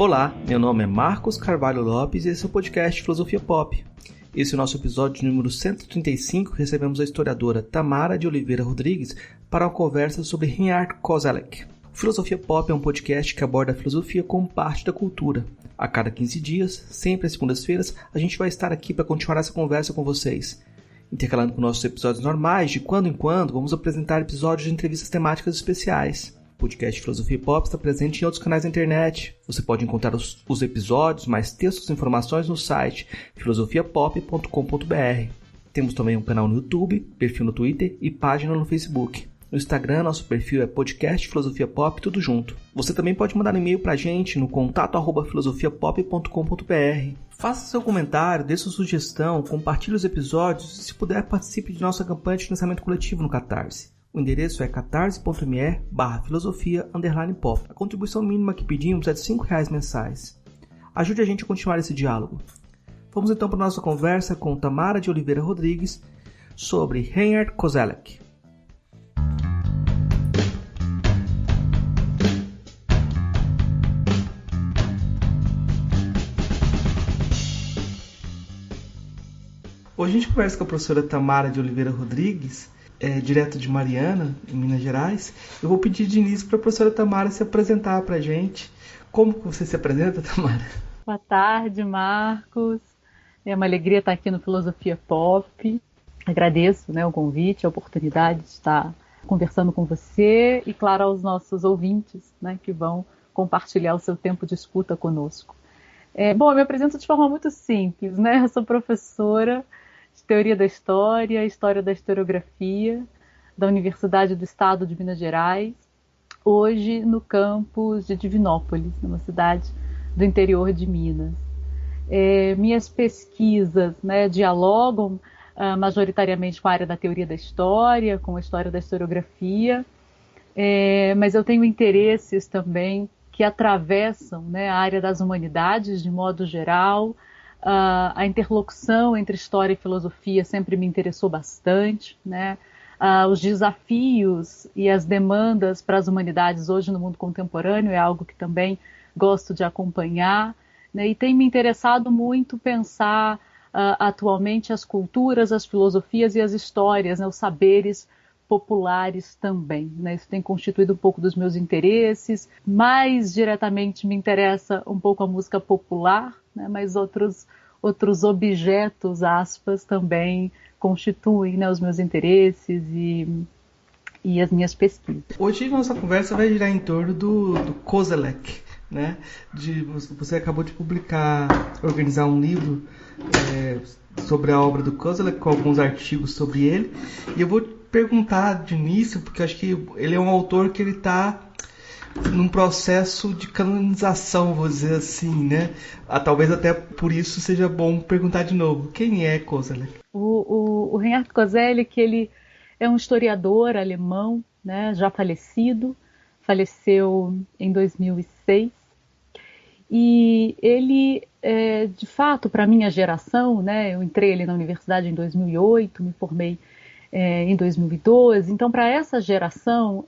Olá, meu nome é Marcos Carvalho Lopes e esse é o podcast Filosofia Pop. Esse é o nosso episódio número 135, recebemos a historiadora Tamara de Oliveira Rodrigues para uma conversa sobre Reinhard Koselleck. Filosofia Pop é um podcast que aborda a filosofia como parte da cultura. A cada 15 dias, sempre às segundas-feiras, a gente vai estar aqui para continuar essa conversa com vocês. Intercalando com nossos episódios normais, de quando em quando, vamos apresentar episódios de entrevistas temáticas especiais. O podcast Filosofia Pop está presente em outros canais da internet. Você pode encontrar os episódios, mais textos e informações no site filosofiapop.com.br. Temos também um canal no YouTube, perfil no Twitter e página no Facebook. No Instagram, nosso perfil é podcast Filosofia Pop, tudo junto. Você também pode mandar um e-mail pra gente no contato@filosofiapop.com.br. Faça seu comentário, dê sua sugestão, compartilhe os episódios e, se puder, participe de nossa campanha de financiamento coletivo no Catarse. O endereço é catarse.me/filosofia_pop. A contribuição mínima que pedimos é de R$5 mensais. Ajude a gente a continuar esse diálogo. Vamos então para a nossa conversa com Tamara de Oliveira Rodrigues sobre Reinhard Koselleck. Hoje a gente conversa com a professora Tamara de Oliveira Rodrigues, direto de Mariana, em Minas Gerais. Eu vou pedir de início para a professora Tamara se apresentar para a gente. Como que você se apresenta, Tamara? Boa tarde, Marcos. É uma alegria estar aqui no Filosofia Pop. Agradeço, o convite, a oportunidade de estar conversando com você e, claro, aos nossos ouvintes, que vão compartilhar o seu tempo de escuta conosco. Eu me apresento de forma muito simples, Eu sou professora de Teoria da História, História da Historiografia, da Universidade do Estado de Minas Gerais, hoje no campus de Divinópolis, numa cidade do interior de Minas. Minhas pesquisas dialogam majoritariamente com a área da Teoria da História, com a História da Historiografia, mas eu tenho interesses também que atravessam a área das humanidades de modo geral. A interlocução entre história e filosofia sempre me interessou bastante, os desafios e as demandas para as humanidades hoje no mundo contemporâneo é algo que também gosto de acompanhar, e tem me interessado muito pensar atualmente as culturas, as filosofias e as histórias, os saberes populares também. Isso tem constituído um pouco dos meus interesses. Mais diretamente me interessa um pouco a música popular, mas outros objetos, aspas, também constituem os meus interesses e as minhas pesquisas. Hoje nossa conversa vai girar em torno do Koselleck, Você acabou de organizar um livro sobre a obra do Koselleck, com alguns artigos sobre ele, e eu vou perguntar de início, porque eu acho que ele é um autor que ele está num processo de canonização, vou dizer assim, Talvez até por isso seja bom perguntar de novo. Quem é Koselleck? O Reinhard Koselleck, ele é um historiador alemão, já falecido, faleceu em 2006, e ele, de fato, para a minha geração, eu entrei ali na universidade em 2008, me formei em 2012, então para essa geração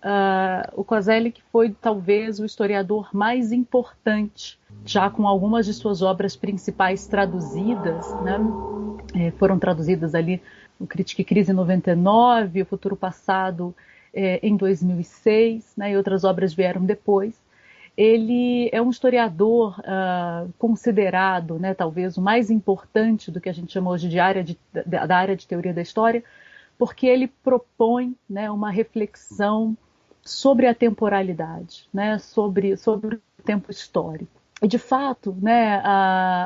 o Koselleck foi talvez o historiador mais importante, já com algumas de suas obras principais traduzidas, foram traduzidas ali o Crítica e Crise em 99, O Futuro Passado em 2006, e outras obras vieram depois. Ele é um historiador considerado, talvez o mais importante do que a gente chama hoje de da área de teoria da história, porque ele propõe uma reflexão sobre a temporalidade, sobre o tempo histórico. E, de fato,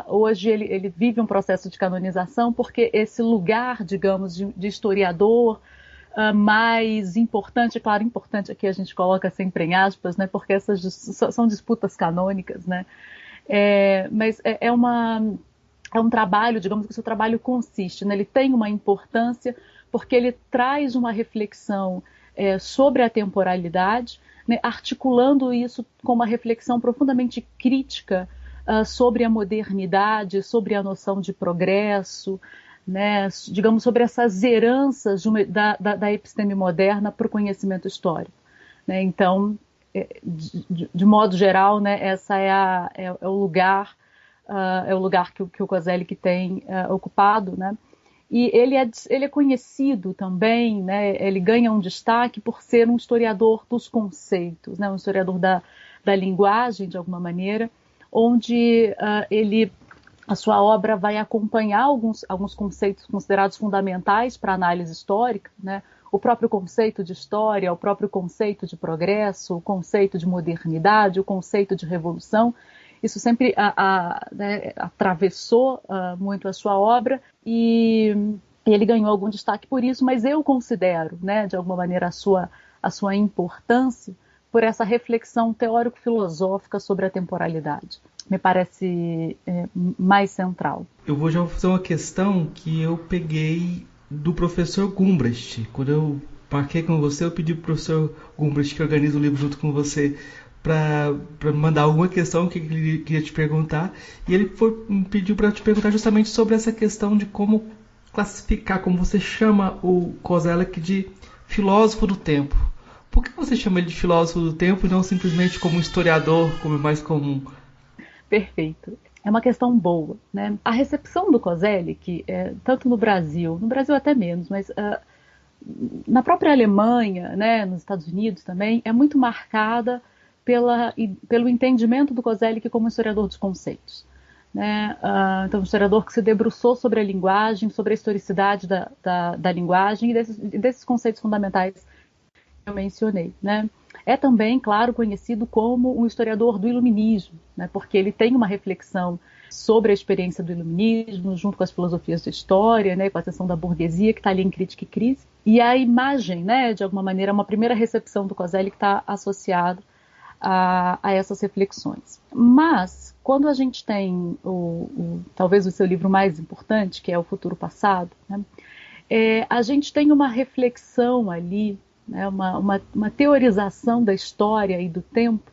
hoje ele vive um processo de canonização porque esse lugar, digamos, de historiador mais importante, claro, importante aqui a gente coloca sempre em aspas, porque essas são disputas canônicas, mas é um trabalho, digamos que o seu trabalho consiste, ele tem uma importância porque ele traz uma reflexão sobre a temporalidade, articulando isso com uma reflexão profundamente crítica sobre a modernidade, sobre a noção de progresso, digamos, sobre essas heranças da episteme moderna para o conhecimento histórico. Então, de modo geral, né, essa é o lugar, que o Koselleck tem ocupado, né? E ele é conhecido também, né, ele ganha um destaque por ser um historiador dos conceitos, né, um historiador da linguagem, de alguma maneira, onde a sua obra vai acompanhar alguns conceitos considerados fundamentais para a análise histórica, né? O próprio conceito de história, o próprio conceito de progresso, o conceito de modernidade, o conceito de revolução. Isso sempre né, atravessou muito a sua obra e ele ganhou algum destaque por isso, mas eu considero, né, de alguma maneira, a sua importância por essa reflexão teórico-filosófica sobre a temporalidade. Me parece mais central. Eu vou já fazer uma questão que eu peguei do professor Gumbrecht. Quando eu marquei com você, eu pedi para o professor Gumbrecht, que organiza o livro junto com você, para mandar alguma questão que ele queria te perguntar. E ele me pediu para te perguntar justamente sobre essa questão de como classificar, como você chama o Koselleck de filósofo do tempo. Por que você chama ele de filósofo do tempo e não simplesmente como um historiador, como é mais comum? Perfeito. É uma questão boa, né? A recepção do Koselleck, tanto no Brasil até menos, mas na própria Alemanha, né, nos Estados Unidos também, é muito marcada pelo entendimento do Koselleck como historiador dos conceitos. Né? Então, um historiador que se debruçou sobre a linguagem, sobre a historicidade da linguagem e desses conceitos fundamentais que eu mencionei. Né? É também, claro, conhecido como um historiador do iluminismo, né? Porque ele tem uma reflexão sobre a experiência do iluminismo, junto com as filosofias da história, né? Com a questão da burguesia, que está ali em Crítica e Crise. E a imagem, né, de alguma maneira, uma primeira recepção do Koselleck está associada a essas reflexões. Mas, quando a gente tem talvez o seu livro mais importante, que é O Futuro Passado, né? A gente tem uma reflexão ali, né, uma teorização da história e do tempo,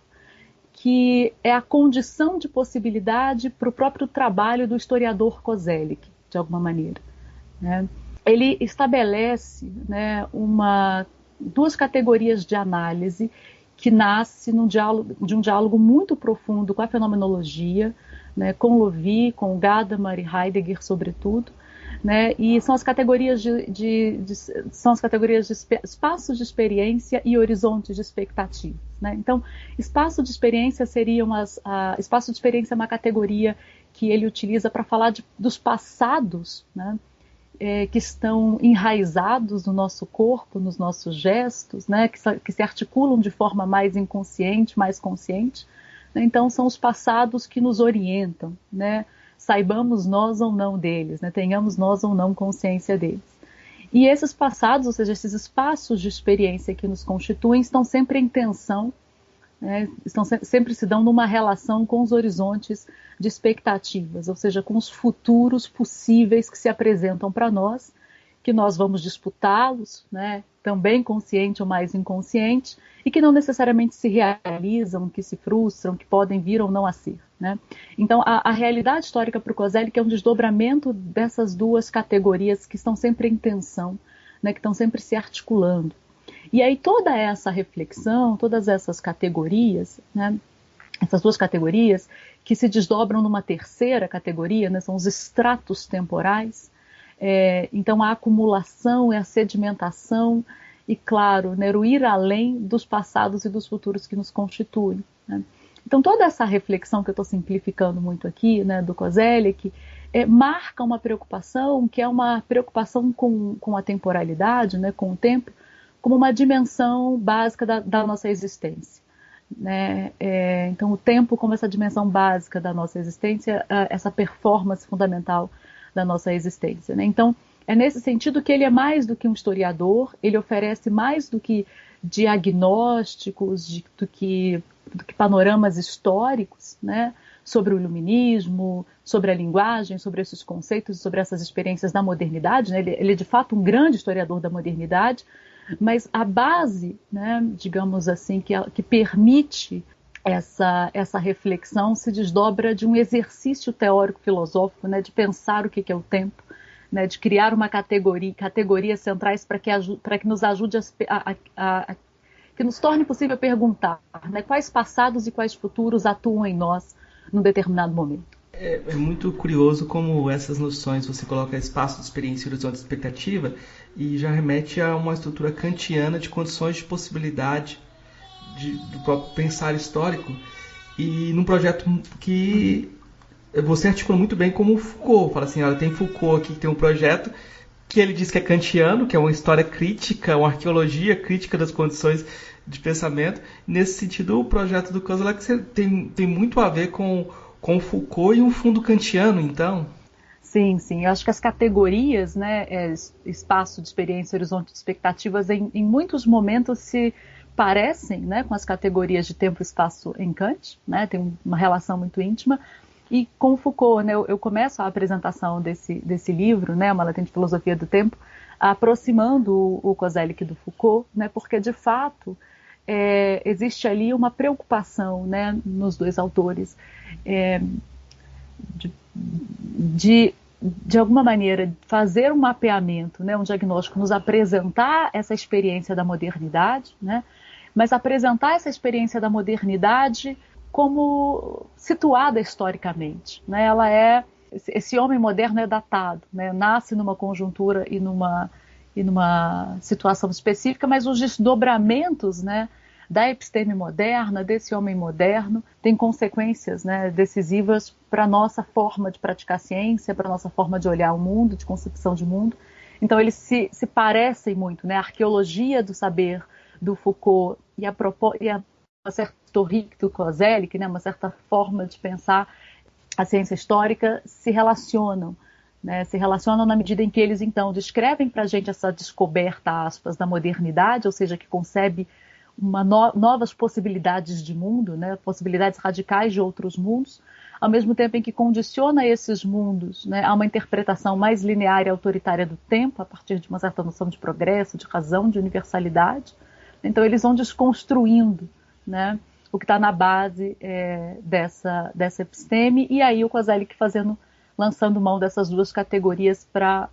que é a condição de possibilidade para o próprio trabalho do historiador Koselleck, de alguma maneira. Né? Ele estabelece, né, duas categorias de análise que nasce de um diálogo muito profundo com a fenomenologia, né, com Lovie, com Gadamer e Heidegger, sobretudo, né, e são as categorias de espaços de experiência e horizontes de expectativas. Né? Então, espaço de experiência espaço de experiência é uma categoria que ele utiliza para falar dos passados, né, que estão enraizados no nosso corpo, nos nossos gestos, né, que se articulam de forma mais inconsciente, mais consciente. Né? Então, são os passados que nos orientam, né? Saibamos nós ou não deles, né? Tenhamos nós ou não consciência deles. E esses passados, ou seja, esses espaços de experiência que nos constituem, estão sempre em tensão, né? Sempre se dão numa relação com os horizontes de expectativas, ou seja, com os futuros possíveis que se apresentam para nós, que nós vamos disputá-los, né? Também consciente ou mais inconsciente, e que não necessariamente se realizam, que se frustram, que podem vir ou não a ser. Né? Então, a realidade histórica para o Koselleck é um desdobramento dessas duas categorias que estão sempre em tensão, né? Que estão sempre se articulando. E aí toda essa reflexão, todas essas categorias, né? Essas duas categorias que se desdobram numa terceira categoria, né? São os estratos temporais. Então a acumulação e a sedimentação e, claro, né, o ir além dos passados e dos futuros que nos constituem. Né? Então toda essa reflexão que eu estou simplificando muito aqui, né, do Koselleck, marca uma preocupação que é uma preocupação com a temporalidade, né, com o tempo, como uma dimensão básica da nossa existência. Né? Então o tempo como essa dimensão básica da nossa existência, essa performance fundamental da nossa existência. Né? Então, é nesse sentido que ele é mais do que um historiador, ele oferece mais do que diagnósticos, do que panoramas históricos, né? Sobre o iluminismo, sobre a linguagem, sobre esses conceitos, sobre essas experiências da modernidade. Né? Ele é, de fato, um grande historiador da modernidade, mas a base, né, digamos assim, que permite essa reflexão se desdobra de um exercício teórico-filosófico, né, de pensar o que é o tempo, né, de criar uma categorias centrais para que nos ajude a que nos torne possível perguntar, né, quais passados e quais futuros atuam em nós num determinado momento. É muito curioso como essas noções, você coloca espaço de experiência e horizonte de expectativa, e já remete a uma estrutura kantiana de condições de possibilidade do próprio pensar histórico, e num projeto que você articula muito bem como Foucault. Fala assim, olha, tem Foucault aqui que tem um projeto que ele diz que é kantiano, que é uma história crítica, uma arqueologia crítica das condições de pensamento. Nesse sentido, o projeto do Koselleck tem muito a ver com Foucault e um fundo kantiano, então? Sim, sim. Eu acho que as categorias, né, espaço de experiência, horizonte de expectativas, em muitos momentos se parecem, né, com as categorias de tempo e espaço em Kant, né, tem uma relação muito íntima. E com Foucault, né, eu começo a apresentação desse livro, né, Uma Latente Filosofia do Tempo, aproximando o Koselleck do Foucault, né, porque de fato existe ali uma preocupação, né, nos dois autores de alguma maneira fazer um mapeamento, né, um diagnóstico, nos apresentar essa experiência da modernidade, né, mas apresentar essa experiência da modernidade como situada historicamente, né? Esse homem moderno é datado, né? Nasce numa conjuntura e numa situação específica, mas os desdobramentos, né, da episteme moderna, desse homem moderno, tem consequências, né, decisivas para a nossa forma de praticar ciência, para a nossa forma de olhar o mundo, de concepção de mundo. Então eles se parecem muito, né? A arqueologia do saber do Foucault e uma certa ritual do Koselleck, né, uma certa forma de pensar a ciência histórica, se relacionam, né, se relacionam na medida em que eles, então, descrevem para a gente essa descoberta, aspas, da modernidade, ou seja, que concebe novas possibilidades de mundo, né, possibilidades radicais de outros mundos, ao mesmo tempo em que condiciona esses mundos, né, a uma interpretação mais linear e autoritária do tempo, a partir de uma certa noção de progresso, de razão, de universalidade. Então eles vão desconstruindo, né, o que está na base dessa episteme, e aí o Koselleck lançando mão dessas duas categorias para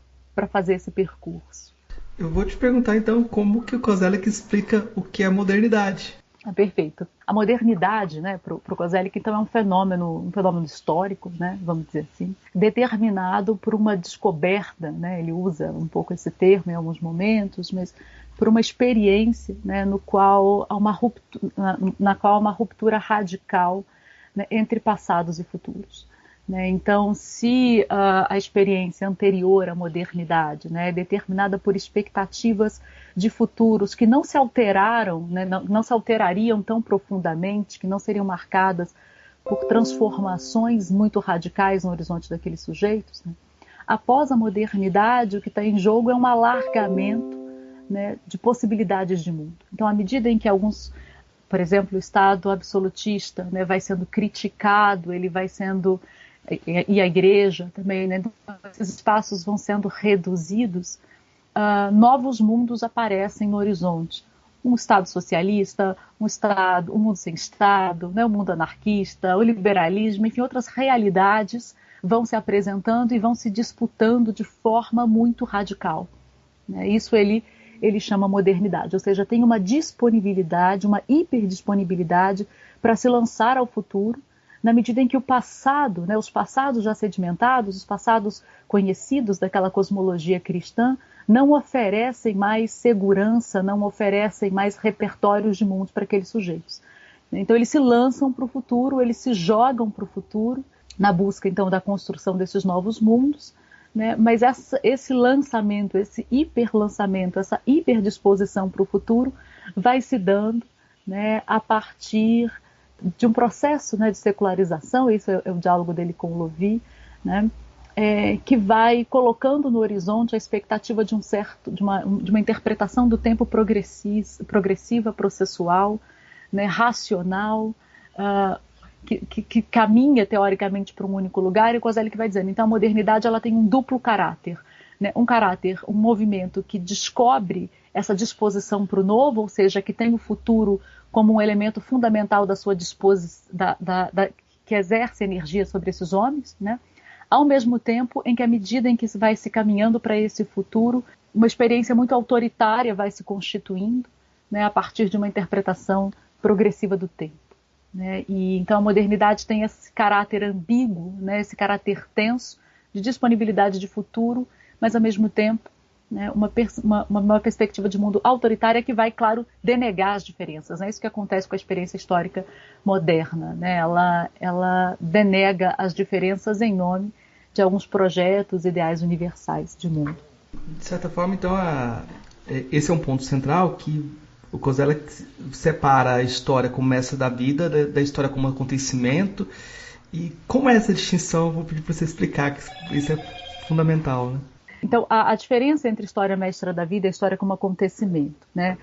fazer esse percurso. Eu vou te perguntar então como que o Koselleck explica o que é modernidade. Perfeito. A modernidade, né, para o Koselleck, então, é um fenômeno histórico, né, vamos dizer assim, determinado por uma descoberta, né, ele usa um pouco esse termo em alguns momentos, mas por uma experiência, né, na qual há uma ruptura radical, né, entre passados e futuros. Né? Então, se a experiência anterior à modernidade, né, é determinada por expectativas de futuros que não se alteraram, né, não se alterariam tão profundamente, que não seriam marcadas por transformações muito radicais no horizonte daqueles sujeitos, né? Após a modernidade, o que está em jogo é um alargamento, né, de possibilidades de mundo. Então, à medida em que por exemplo, o Estado absolutista, né, vai sendo criticado, ele vai sendo, e a Igreja também, né, então, esses espaços vão sendo reduzidos, novos mundos aparecem no horizonte. Um Estado socialista, um mundo sem Estado, né, um mundo anarquista, o liberalismo, enfim, outras realidades vão se apresentando e vão se disputando de forma muito radical. Né? Isso ele chama modernidade, ou seja, tem uma disponibilidade, uma hiperdisponibilidade para se lançar ao futuro, na medida em que o passado, né, os passados já sedimentados, os passados conhecidos daquela cosmologia cristã, não oferecem mais segurança, não oferecem mais repertórios de mundos para aqueles sujeitos. Então eles se lançam para o futuro, eles se jogam para o futuro, na busca então da construção desses novos mundos, né? Mas esse lançamento, esse hiperlançamento, essa hiperdisposição para o futuro vai se dando, né, a partir de um processo, né, de secularização, isso é o diálogo dele com o Lovy, né, que vai colocando no horizonte a expectativa de uma interpretação do tempo progressiva, processual, né, racional, que caminha teoricamente para um único lugar, e o Koselleck vai dizendo, então a modernidade ela tem um duplo caráter, né? Um movimento que descobre essa disposição para o novo, ou seja, que tem o futuro como um elemento fundamental da sua disposição, que exerce energia sobre esses homens, né? Ao mesmo tempo em que, à medida em que se vai se caminhando para esse futuro, uma experiência muito autoritária vai se constituindo, né, a partir de uma interpretação progressiva do tempo. Né? E então a modernidade tem esse caráter ambíguo, né, esse caráter tenso de disponibilidade de futuro, mas ao mesmo tempo, né, uma perspectiva de mundo autoritária que vai, claro, denegar as diferenças. É isso que acontece com a experiência histórica moderna. Né? Ela denega as diferenças em nome de alguns projetos ideais universais de mundo. De certa forma, então, esse é um ponto central que o Koselleck separa a história como essa da vida, da história como acontecimento. E como é essa distinção? Vou pedir para você explicar, que isso é fundamental, né? Então, a diferença entre história mestra da vida e história como acontecimento, né?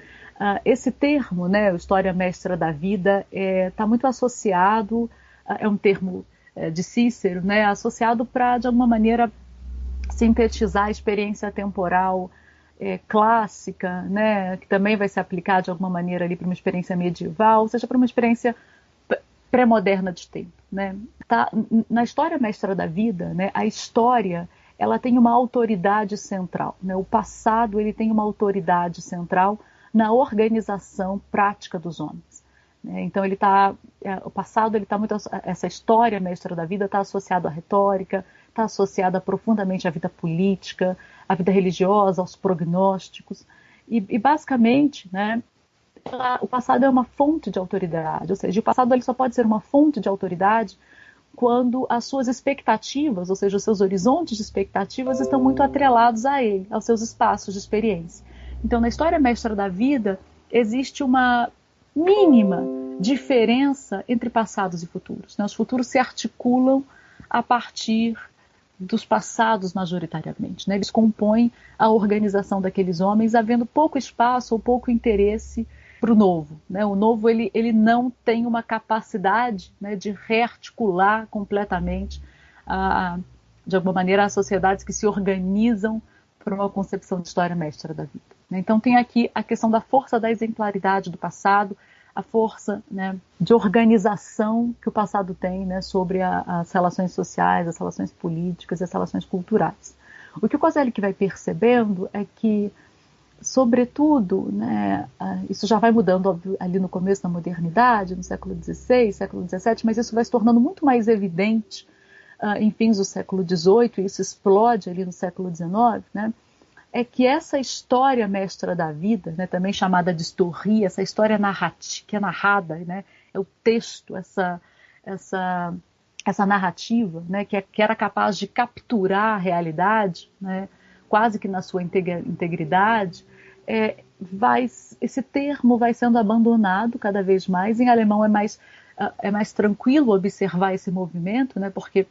Esse termo, né, história mestra da vida, está muito associado, é um termo de Cícero, né, associado para, de alguma maneira, sintetizar a experiência temporal clássica, né, que também vai se aplicar, de alguma maneira, ali para uma experiência medieval, ou seja, para uma experiência pré-moderna de tempo. Né? Na história mestra da vida, né, a história ela tem uma autoridade central. Né? O passado ele tem uma autoridade central na organização prática dos homens. Né? Então o passado ele está muito, essa história mestra da vida está associada à retórica, está associada profundamente à vida política, à vida religiosa, aos prognósticos e basicamente, né, o passado é uma fonte de autoridade. Ou seja, o passado ele só pode ser uma fonte de autoridade quando as suas expectativas, ou seja, os seus horizontes de expectativas estão muito atrelados a ele, aos seus espaços de experiência. Então, na história mestra da vida, existe uma mínima diferença entre passados e futuros. Né? Os futuros se articulam a partir dos passados majoritariamente. Né? Eles compõem a organização daqueles homens, havendo pouco espaço ou pouco interesse para o novo. Né? O novo ele não tem uma capacidade, né, de rearticular completamente, de alguma maneira, as sociedades que se organizam para uma concepção de história mestra da vida. Né? Então tem aqui a questão da força da exemplaridade do passado, a força, né, de organização que o passado tem, né, sobre as relações sociais, as relações políticas e as relações culturais. O que o Koselleck vai percebendo é que, sobretudo, né, isso já vai mudando óbvio, ali no começo da modernidade, no século XVI, século XVII, mas isso vai se tornando muito mais evidente em fins do século XVIII, e isso explode ali no século XIX, né, é que essa história mestra da vida, né, também chamada de história, essa história que é narrada, né, é o texto, essa narrativa, né, que era capaz de capturar a realidade, né, quase que na sua integridade, esse termo vai sendo abandonado cada vez mais. Em alemão é mais tranquilo observar esse movimento, né, porque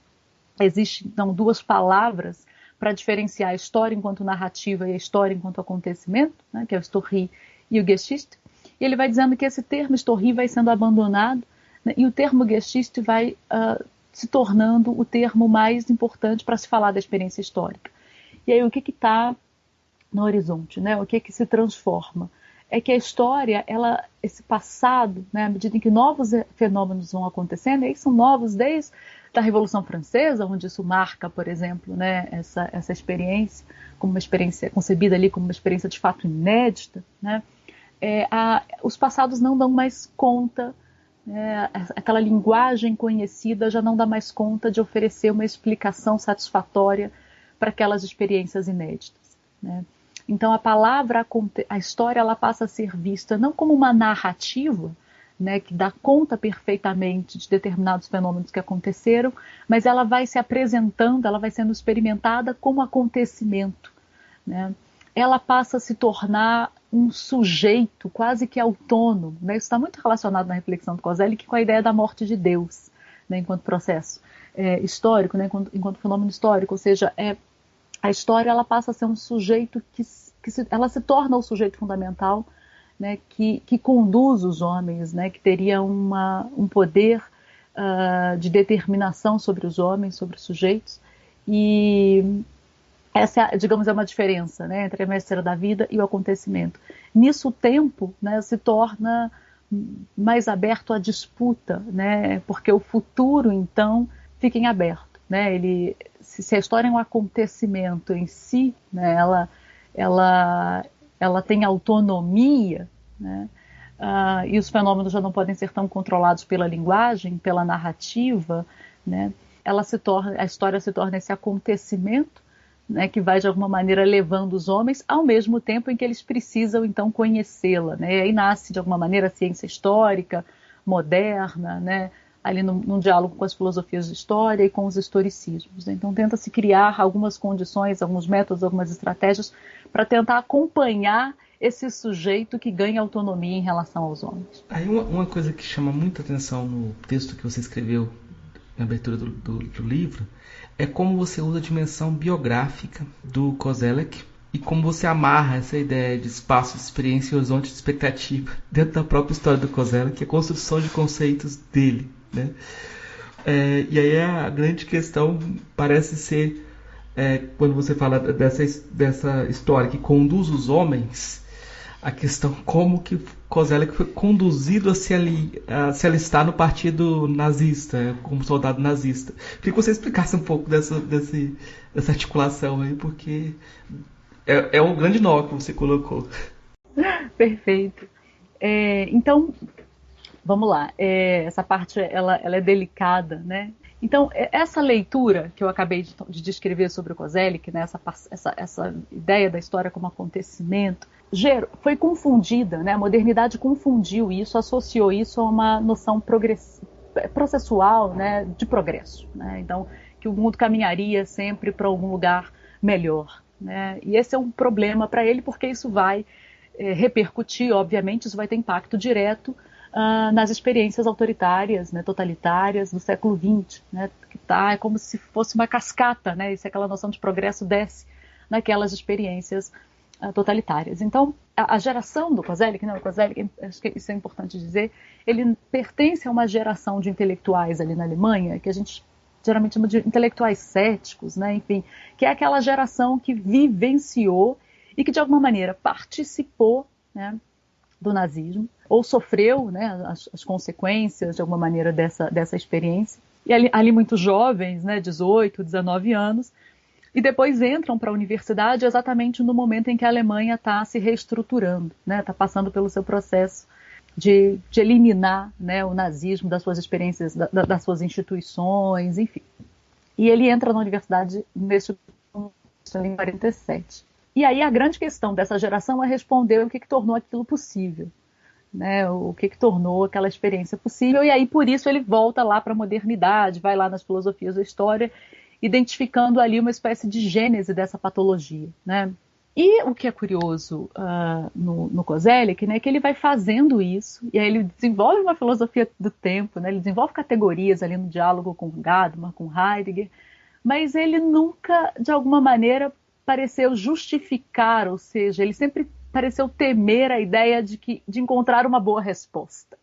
existem então, duas palavras para diferenciar a história enquanto narrativa e a história enquanto acontecimento, né, que é o Story e o Geschichte. E ele vai dizendo que esse termo Story vai sendo abandonado, né, e o termo Geschichte vai se tornando o termo mais importante para se falar da experiência histórica. E aí o que está no horizonte, né? O que se transforma? É que a história, esse passado, né, à medida em que novos fenômenos vão acontecendo, e aí são novos desde a Revolução Francesa, onde isso marca, por exemplo, né, essa experiência, como uma experiência concebida ali como uma experiência de fato inédita, né, os passados não dão mais conta, aquela linguagem conhecida já não dá mais conta de oferecer uma explicação satisfatória para aquelas experiências inéditas. Né. Então a história ela passa a ser vista não como uma narrativa, né, que dá conta perfeitamente de determinados fenômenos que aconteceram, mas ela vai se apresentando, ela vai sendo experimentada como acontecimento. Né? Ela passa a se tornar um sujeito quase que autônomo. Né? Isso está muito relacionado na reflexão do Koselleck com a ideia da morte de Deus, né, enquanto processo histórico, né, enquanto fenômeno histórico, ou seja, a história ela passa a ser um sujeito ela se torna o sujeito fundamental, né, que conduz os homens, né, que teria um poder de determinação sobre os homens, sobre os sujeitos, e essa, digamos, é uma diferença, né, entre a mestra da vida e o acontecimento. Nisso o tempo, né, se torna mais aberto à disputa, né, porque o futuro, então, fica em aberto. Né, se a história é um acontecimento em si, né, ela tem autonomia, né, e os fenômenos já não podem ser tão controlados pela linguagem, pela narrativa, né? A história se torna esse acontecimento, né, que vai de alguma maneira levando os homens ao mesmo tempo em que eles precisam então conhecê-la, né? E aí nasce de alguma maneira a ciência histórica moderna, né, ali num diálogo com as filosofias de história e com os historicismos. Então tenta-se criar algumas condições, alguns métodos, algumas estratégias para tentar acompanhar esse sujeito que ganha autonomia em relação aos homens. Aí uma coisa que chama muita atenção no texto que você escreveu na abertura do livro é como você usa a dimensão biográfica do Koselleck e como você amarra essa ideia de espaço, de experiência e horizonte de expectativa dentro da própria história do Koselleck, a construção de conceitos dele, né? E aí a grande questão parece ser, quando você fala dessa história que conduz os homens, a questão como que Koselleck foi conduzido a se alistar no partido nazista, como soldado nazista. Queria que você explicasse um pouco dessa articulação aí, porque é um grande nó que você colocou. Perfeito. Então, vamos lá. Essa parte ela é delicada, né? Então, essa leitura que eu acabei de descrever sobre o Koselleck, né, essa ideia da história como acontecimento, foi confundida, né? A modernidade confundiu isso, associou isso a uma noção processual, né, de progresso, né? Então, que o mundo caminharia sempre para algum lugar melhor, né? E esse é um problema para ele, porque isso vai repercutir, obviamente, isso vai ter impacto direto nas experiências autoritárias, né, totalitárias do século XX, né, que é como se fosse uma cascata, né, e se aquela noção de progresso desce naquelas experiências totalitárias. Então, a geração do Koselleck, né, o Koselleck, acho que isso é importante dizer, ele pertence a uma geração de intelectuais ali na Alemanha, que a gente geralmente chama de intelectuais céticos, né, enfim, que é aquela geração que vivenciou e que de alguma maneira participou, né, do nazismo, ou sofreu, né, as consequências de alguma maneira dessa experiência, e ali muito jovens, né, 18, 19 anos, e depois entram para a universidade exatamente no momento em que a Alemanha está se reestruturando, né, está passando pelo seu processo de eliminar, né, o nazismo das suas experiências, das suas instituições, enfim. E ele entra na universidade em 47. E aí a grande questão dessa geração é responder o que tornou aquilo possível, né? O que tornou aquela experiência possível, e aí por isso ele volta lá para a modernidade, vai lá nas filosofias da história, identificando ali uma espécie de gênese dessa patologia, né? E o que é curioso no Koselleck, né, é que ele vai fazendo isso, e aí ele desenvolve uma filosofia do tempo, né? Ele desenvolve categorias ali no diálogo com Gadamer, com Heidegger, mas ele nunca, de alguma maneira, pareceu justificar, ou seja, ele sempre pareceu temer a ideia de encontrar uma boa resposta,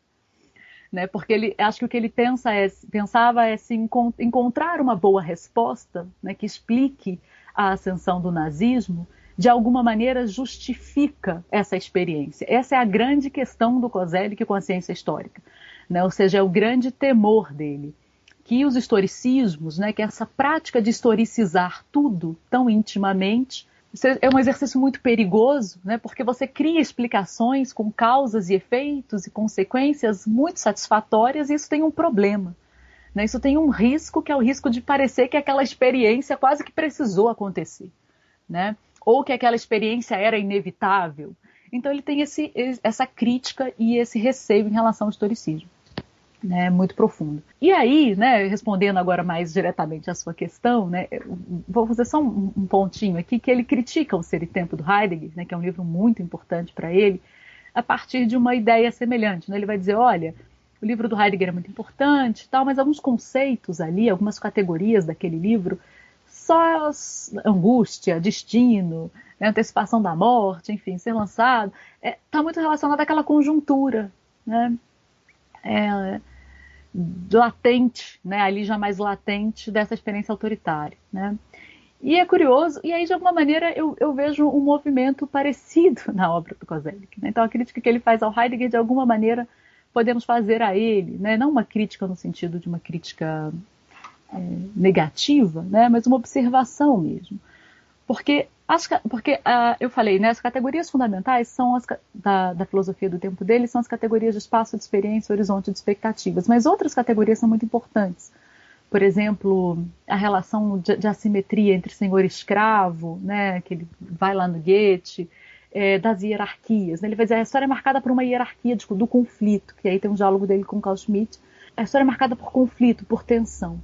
né? Porque acho que o que ele pensava é se encontrar uma boa resposta, né, que explique a ascensão do nazismo, de alguma maneira justifica essa experiência. Essa é a grande questão do Koselleck com a ciência histórica, né? Ou seja, é o grande temor dele, que os historicismos, né, que essa prática de historicizar tudo tão intimamente, é um exercício muito perigoso, né, porque você cria explicações com causas e efeitos e consequências muito satisfatórias, e isso tem um problema, né? Isso tem um risco, que é o risco de parecer que aquela experiência quase que precisou acontecer, né? Ou que aquela experiência era inevitável. Então ele tem essa crítica e esse receio em relação ao historicismo, né, muito profundo. E aí, né, respondendo agora mais diretamente à sua questão, né, vou fazer só um pontinho aqui, que ele critica o Ser e Tempo do Heidegger, né, que é um livro muito importante para ele, a partir de uma ideia semelhante, né? Ele vai dizer, olha, o livro do Heidegger é muito importante, tal, mas alguns conceitos ali, algumas categorias daquele livro, só angústia, destino, né, antecipação da morte, enfim, ser lançado, está muito relacionado àquela conjuntura, né? Latente, né, ali já mais latente dessa experiência autoritária, né? E é curioso, e aí de alguma maneira eu vejo um movimento parecido na obra do Koselleck, né? Então a crítica que ele faz ao Heidegger, de alguma maneira podemos fazer a ele, né? Não uma crítica no sentido de uma crítica negativa, né? Mas uma observação mesmo, porque Porque eu falei, né, as categorias fundamentais são da filosofia do tempo dele, são as categorias de espaço, de experiência, horizonte de expectativas, mas outras categorias são muito importantes. Por exemplo, a relação de assimetria entre senhor e escravo, né, que ele vai lá no Goethe, das hierarquias. Né, ele vai dizer a história é marcada por uma hierarquia do conflito, que aí tem um diálogo dele com Carl Schmitt. A história é marcada por conflito, por tensão.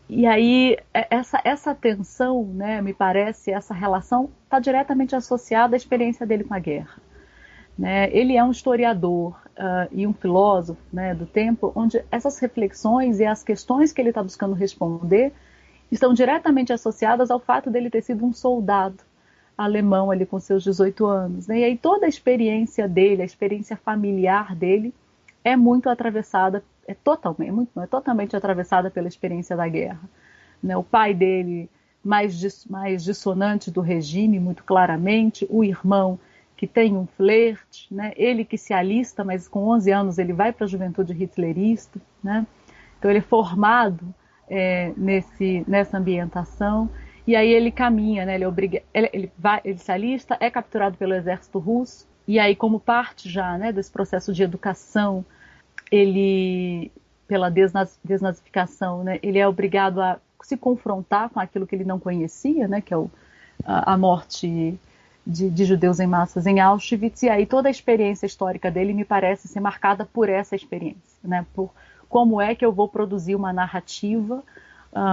E aí, essa tensão, né, me parece, essa relação está diretamente associada à experiência dele com a guerra. Né? Ele é um historiador e um filósofo, né, do tempo, onde essas reflexões e as questões que ele está buscando responder estão diretamente associadas ao fato dele ter sido um soldado alemão ali com seus 18 anos. Né? E aí toda a experiência dele, a experiência familiar dele, é muito atravessada, é totalmente atravessada pela experiência da guerra. Né? O pai dele, mais dissonante do regime, muito claramente, o irmão que tem um flerte, né? Ele que se alista, mas com 11 anos ele vai para a juventude hitlerista. Né? Então ele é formado nessa ambientação, e aí ele caminha, né? Ele se alista, é capturado pelo exército russo, e aí como parte já, né, desse processo de educação, ele, pela desnazificação, né, ele é obrigado a se confrontar com aquilo que ele não conhecia, né, que é a morte de judeus em massas em Auschwitz, e aí toda a experiência histórica dele me parece ser marcada por essa experiência, né, por como é que eu vou produzir uma narrativa,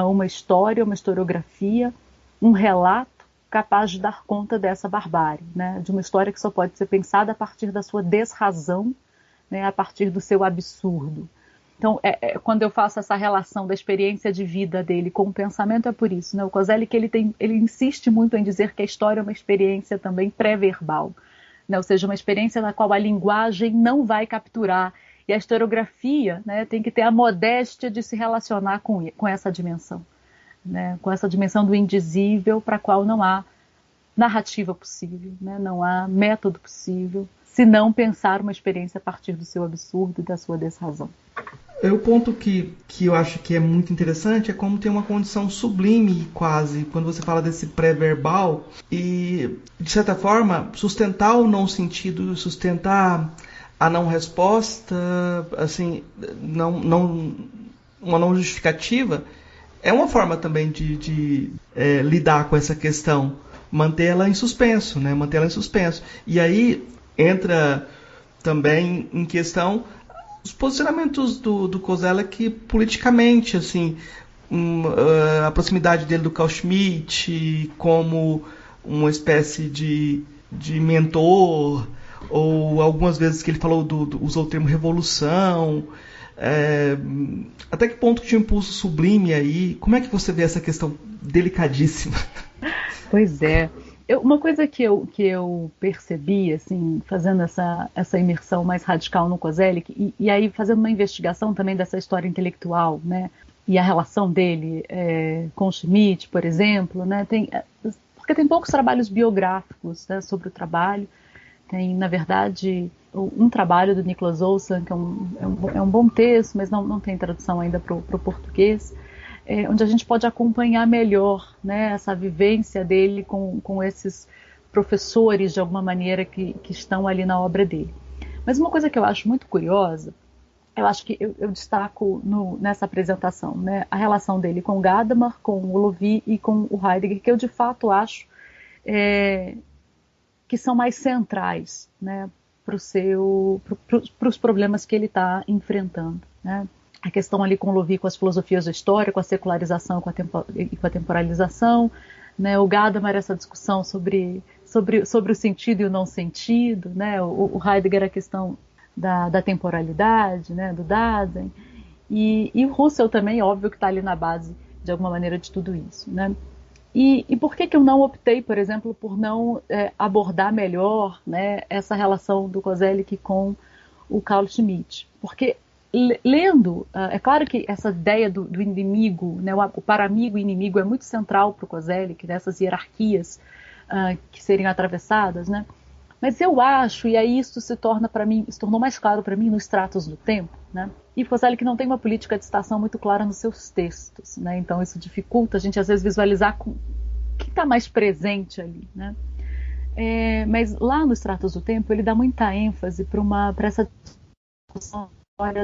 uma história, uma historiografia, um relato capaz de dar conta dessa barbárie, né, de uma história que só pode ser pensada a partir da sua desrazão, né, a partir do seu absurdo. Então, quando eu faço essa relação da experiência de vida dele com o pensamento, é por isso. Né? O Koselleck, ele insiste muito em dizer que a história é uma experiência também pré-verbal, né? Ou seja, uma experiência na qual a linguagem não vai capturar. E a historiografia, né, tem que ter a modéstia de se relacionar com essa dimensão, né? Com essa dimensão do indizível, para a qual não há narrativa possível, né? Não há método possível, se não pensar uma experiência a partir do seu absurdo e da sua desrazão. O ponto que eu acho que é muito interessante é como tem uma condição sublime, quase, quando você fala desse pré-verbal, e, de certa forma, sustentar o não sentido, sustentar a não resposta, assim, uma não justificativa, é uma forma também de lidar com essa questão, mantê-la em suspenso, né? Mantê-la em suspenso. E aí entra também em questão os posicionamentos do Koselleck politicamente, assim, a proximidade dele do Carl Schmitt como uma espécie de mentor, ou algumas vezes que ele falou usou o termo revolução. Até que ponto que tinha um impulso sublime aí? Como é que você vê essa questão delicadíssima? Pois é. Uma coisa que eu percebi, assim, fazendo essa imersão mais radical no Koselleck, e aí fazendo uma investigação também dessa história intelectual, né, e a relação dele com Schmitt, por exemplo, né, porque tem poucos trabalhos biográficos, né, sobre o trabalho. Tem, na verdade, um trabalho do Nicholas Olson, que é um bom texto, mas não tem tradução ainda para o português, onde a gente pode acompanhar melhor, né, essa vivência dele com esses professores, de alguma maneira, que estão ali na obra dele. Mas uma coisa que eu acho muito curiosa, eu acho que eu destaco nessa apresentação, né, a relação dele com o Gadamer, com o Louvi e com o Heidegger, que eu de fato acho que são mais centrais, né, para os problemas que ele está enfrentando, né? A questão ali com o Louvi, com as filosofias da história, com a secularização e com a temporalização, né? O Gadamer, essa discussão sobre o sentido e o não sentido, né? O Heidegger, a questão da temporalidade, né? Do Dasein, e o Husserl também, óbvio que está ali na base, de alguma maneira, de tudo isso, né? E por que eu não optei, por exemplo, por não abordar melhor, né, essa relação do Koselleck com o Carl Schmitt? Porque lendo, é claro que essa ideia do inimigo, né, o para-amigo e inimigo é muito central para o Koselleck, nessas hierarquias que seriam atravessadas, né? Mas eu acho, e aí isso se tornou mais claro para mim nos Tratos do Tempo, né? E Koselleck não tem uma política de citação muito clara nos seus textos, né? Então isso dificulta a gente às vezes visualizar que está mais presente ali, né? Mas lá nos Tratos do Tempo ele dá muita ênfase para essa discussão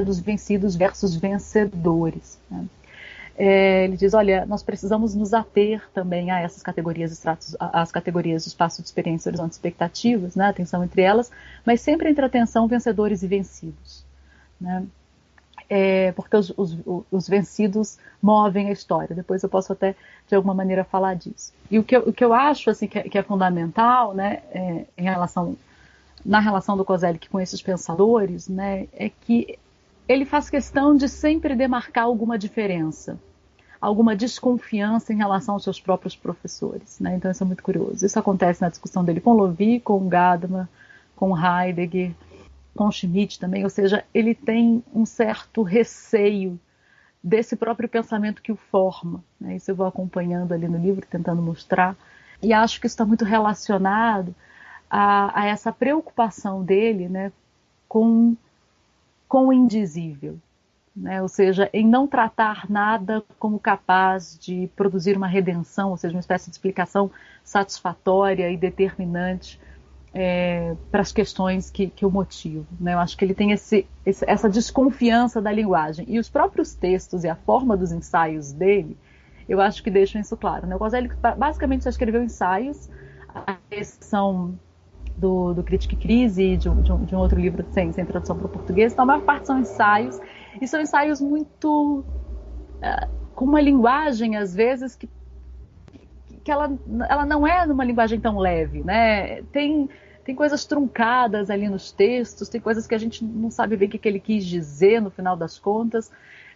dos vencidos versus vencedores, né? Ele diz, olha, nós precisamos nos ater também a essas categorias de estratos, as categorias de espaço de experiência, horizonte de expectativas, né, a tensão entre elas, mas sempre entre a tensão vencedores e vencidos, né? Porque os vencidos movem a história. Depois eu posso até, de alguma maneira, falar disso. E o que eu acho assim, que é fundamental, né, na relação do Koselleck com esses pensadores, né, é que ele faz questão de sempre demarcar alguma diferença, alguma desconfiança em relação aos seus próprios professores, né? Então isso é muito curioso. Isso acontece na discussão dele com Lovi, com Gadamer, com Heidegger, com Schmitt também, ou seja, ele tem um certo receio desse próprio pensamento que o forma, né? Isso eu vou acompanhando ali no livro, tentando mostrar, e acho que isso está muito relacionado a essa preocupação dele, né, com o indizível, né? Ou seja, em não tratar nada como capaz de produzir uma redenção, ou seja, uma espécie de explicação satisfatória e determinante para as questões que o motivam, né? Eu acho que ele tem essa desconfiança da linguagem. E os próprios textos e a forma dos ensaios dele, eu acho que deixam isso claro, né? O Koselleck basicamente já escreveu ensaios, a exceção do Crítica e Crise e de um outro livro sem tradução para o português. Então a maior parte são ensaios, e são ensaios muito com uma linguagem às vezes que ela não é uma linguagem tão leve, né? Tem coisas truncadas ali nos textos, tem coisas que a gente não sabe bem o que ele quis dizer no final das contas,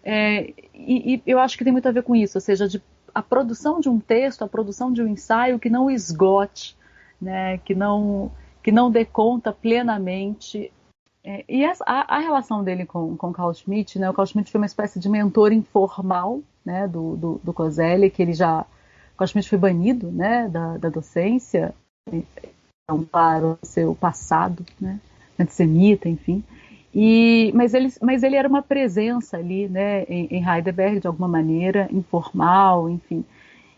e eu acho que tem muito a ver com isso, ou seja, a produção de um texto, a produção de um ensaio que não esgote, né? Que não dê conta plenamente. E a relação dele com Carl Schmitt, né? O Carl Schmitt foi uma espécie de mentor informal, né, do Koselleck, que ele já... Carl Schmitt foi banido, né, da docência, então, para o seu passado, né, antissemita, enfim. Mas ele era uma presença ali, né, em Heidelberg, de alguma maneira, informal, enfim.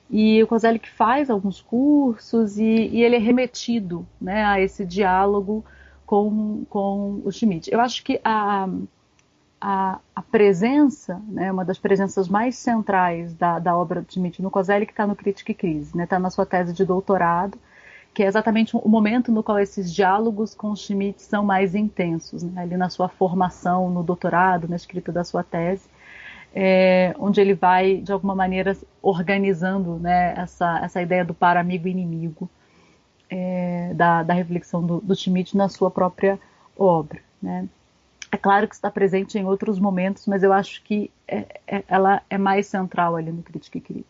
E o Koselleck faz alguns cursos e ele é remetido, né, a esse diálogo com o Schmitt. Eu acho que a presença, né, uma das presenças mais centrais da obra do Schmitt no Koselleck está no Crítica e Crise, né, está na sua tese de doutorado, que é exatamente o momento no qual esses diálogos com o Schmitt são mais intensos, né, ali na sua formação, no doutorado, na escrita da sua tese, onde ele vai, de alguma maneira, organizando, né, essa ideia do par amigo e inimigo, da reflexão do Schmitt na sua própria obra, né. É claro que está presente em outros momentos, mas eu acho que ela é mais central ali no Crítica e Crise,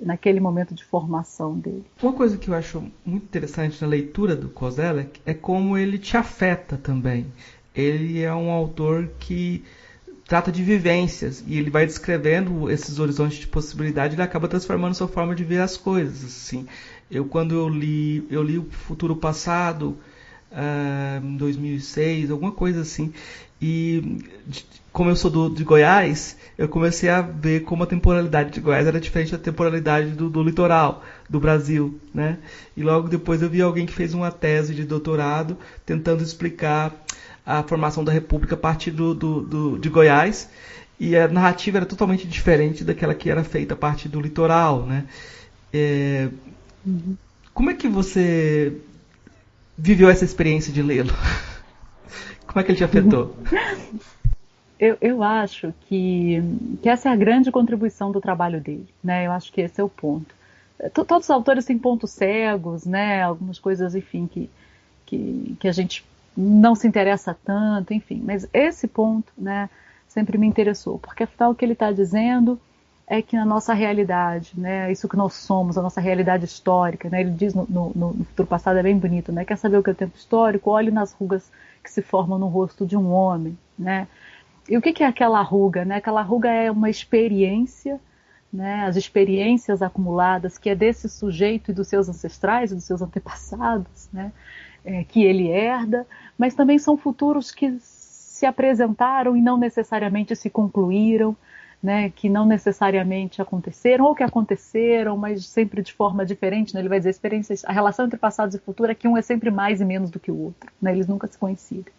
naquele momento de formação dele. Uma coisa que eu acho muito interessante na leitura do Koselleck é como ele te afeta também. Ele é um autor que trata de vivências e ele vai descrevendo esses horizontes de possibilidade, ele acaba transformando sua forma de ver as coisas. Assim. Quando eu li O Futuro Passado, em 2006, alguma coisa assim, e como eu sou de Goiás, eu comecei a ver como a temporalidade de Goiás era diferente da temporalidade do litoral do Brasil, né? E logo depois eu vi alguém que fez uma tese de doutorado tentando explicar a formação da República a partir de Goiás, e a narrativa era totalmente diferente daquela que era feita a partir do litoral, né? Como é que você viveu essa experiência de lê-lo? Como é que ele te afetou? Eu acho que essa é a grande contribuição do trabalho dele, né? Eu acho que esse é o ponto. Todos os autores têm pontos cegos, né? Algumas coisas, enfim, que a gente não se interessa tanto, enfim. Mas esse ponto, né, sempre me interessou, porque afinal o que ele está dizendo é que na nossa realidade, né, isso que nós somos, a nossa realidade histórica, né, ele diz no Futuro Passado, é bem bonito, né, quer saber o que é o tempo histórico? Olhe nas rugas que se formam no rosto de um homem, né? E o que é aquela ruga, né? Aquela ruga é uma experiência, né, as experiências acumuladas, que é desse sujeito e dos seus ancestrais e dos seus antepassados, né, que ele herda, mas também são futuros que se apresentaram e não necessariamente se concluíram, né, que não necessariamente aconteceram, ou que aconteceram, mas sempre de forma diferente, né? Ele vai dizer experiências, a relação entre passados e futuro é que um é sempre mais e menos do que o outro, né? Eles nunca se coincidem.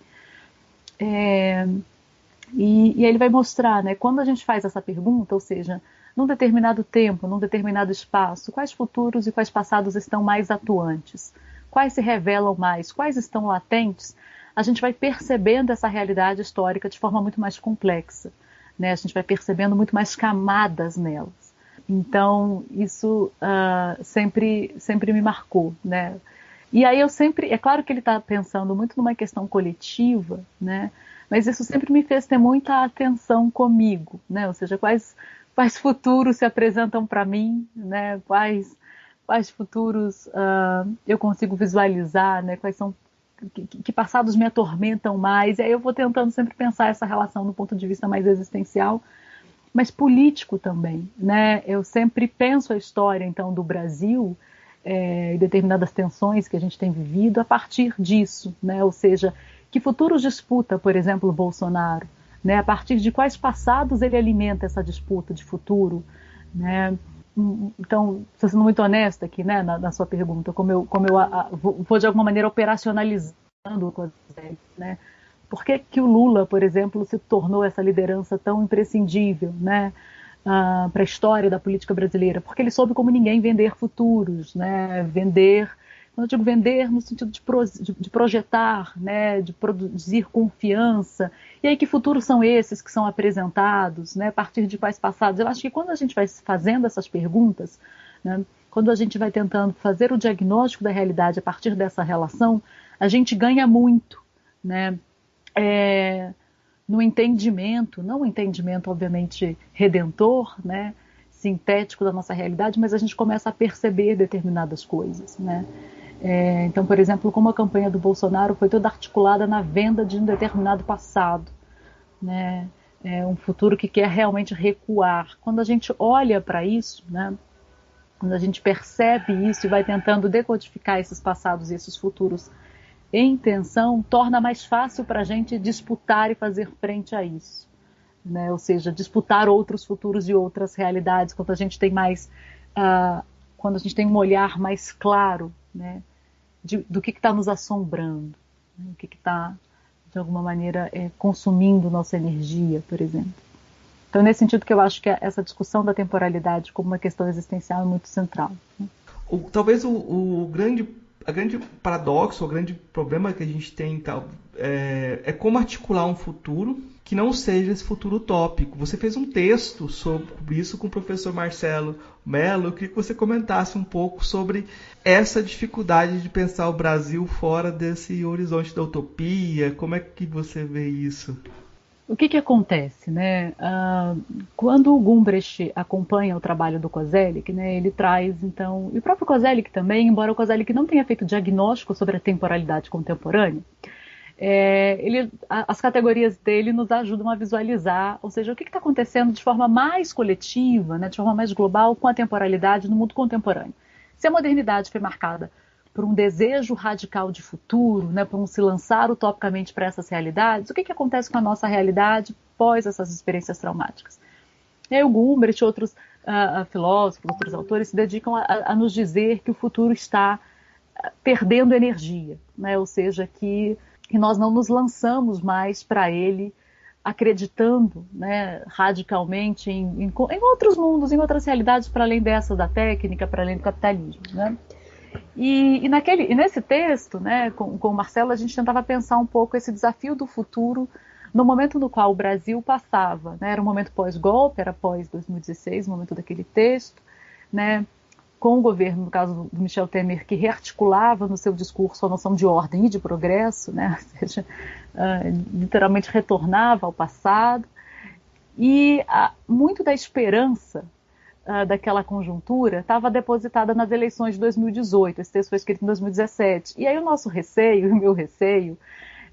E aí ele vai mostrar, né, quando a gente faz essa pergunta, ou seja, num determinado tempo, num determinado espaço, quais futuros e quais passados estão mais atuantes? Quais se revelam mais? Quais estão latentes? A gente vai percebendo essa realidade histórica de forma muito mais complexa, né? A gente vai percebendo muito mais camadas nelas. Então, isso sempre me marcou, né? E aí é claro que ele está pensando muito numa questão coletiva, né? Mas isso sempre me fez ter muita atenção comigo, né? Ou seja, quais futuros se apresentam para mim, né? Quais futuros eu consigo visualizar, né? Quais são que passados me atormentam mais? E aí eu vou tentando sempre pensar essa relação do ponto de vista mais existencial, mas político também, né? Eu sempre penso a história então do Brasil e determinadas tensões que a gente tem vivido a partir disso, né? Ou seja, que futuros disputa, por exemplo, o Bolsonaro, né? A partir de quais passados ele alimenta essa disputa de futuro, né? Então, estou sendo muito honesta aqui, né, na sua pergunta, como eu vou de alguma maneira operacionalizando o COSEG, né? Por que o Lula, por exemplo, se tornou essa liderança tão imprescindível, né, para a história da política brasileira? Porque ele soube como ninguém vender futuros, né? Quando eu digo vender, no sentido de projetar, né, de produzir confiança. E aí que futuros são esses que são apresentados, né, a partir de quais passados? Eu acho que quando a gente vai fazendo essas perguntas, né, quando a gente vai tentando fazer o diagnóstico da realidade a partir dessa relação, a gente ganha muito, né, no entendimento, não um entendimento obviamente redentor, né, sintético da nossa realidade, mas a gente começa a perceber determinadas coisas, né? Então, por exemplo, como a campanha do Bolsonaro foi toda articulada na venda de um determinado passado, né? Um futuro que quer realmente recuar. Quando a gente olha para isso, né? Quando a gente percebe isso e vai tentando decodificar esses passados e esses futuros em tensão, torna mais fácil para a gente disputar e fazer frente a isso, né? Ou seja, disputar outros futuros e outras realidades, quando a gente tem quando a gente tem um olhar mais claro, né, do que está nos assombrando, né, o que está, de alguma maneira, consumindo nossa energia, por exemplo. Então, é nesse sentido que eu acho que essa discussão da temporalidade como uma questão existencial é muito central, né? Talvez o grande paradoxo, o grande problema que a gente tem é como articular um futuro que não seja esse futuro utópico. Você fez um texto sobre isso com o professor Marcelo Mello. Eu queria que você comentasse um pouco sobre essa dificuldade de pensar o Brasil fora desse horizonte da utopia. Como é que você vê isso? O que acontece, né? Quando o Gumbrecht acompanha o trabalho do Kozelik, né, ele traz, então, e o próprio Kozelik também, embora o Kozelik não tenha feito diagnóstico sobre a temporalidade contemporânea, as categorias dele nos ajudam a visualizar, ou seja, o que está acontecendo de forma mais coletiva, né, de forma mais global com a temporalidade no mundo contemporâneo. Se a modernidade foi marcada por um desejo radical de futuro, né, por um se lançar utopicamente para essas realidades, o que acontece com a nossa realidade pós essas experiências traumáticas? E aí o Gumbrecht e outros filósofos, outros autores se dedicam a nos dizer que o futuro está perdendo energia, né, ou seja, que nós não nos lançamos mais para ele acreditando, né, radicalmente em outros mundos, em outras realidades para além dessa da técnica, para além do capitalismo, né? E nesse texto, né, com o Marcelo, a gente tentava pensar um pouco esse desafio do futuro no momento no qual o Brasil passava, né? Era um momento pós-golpe, era pós-2016, o momento daquele texto, né, com o governo, no caso do Michel Temer, que rearticulava no seu discurso a noção de ordem e de progresso, né? Ou seja, literalmente retornava ao passado, e muito da esperança daquela conjuntura estava depositada nas eleições de 2018. Esse texto foi escrito em 2017. E aí o nosso receio, o meu receio,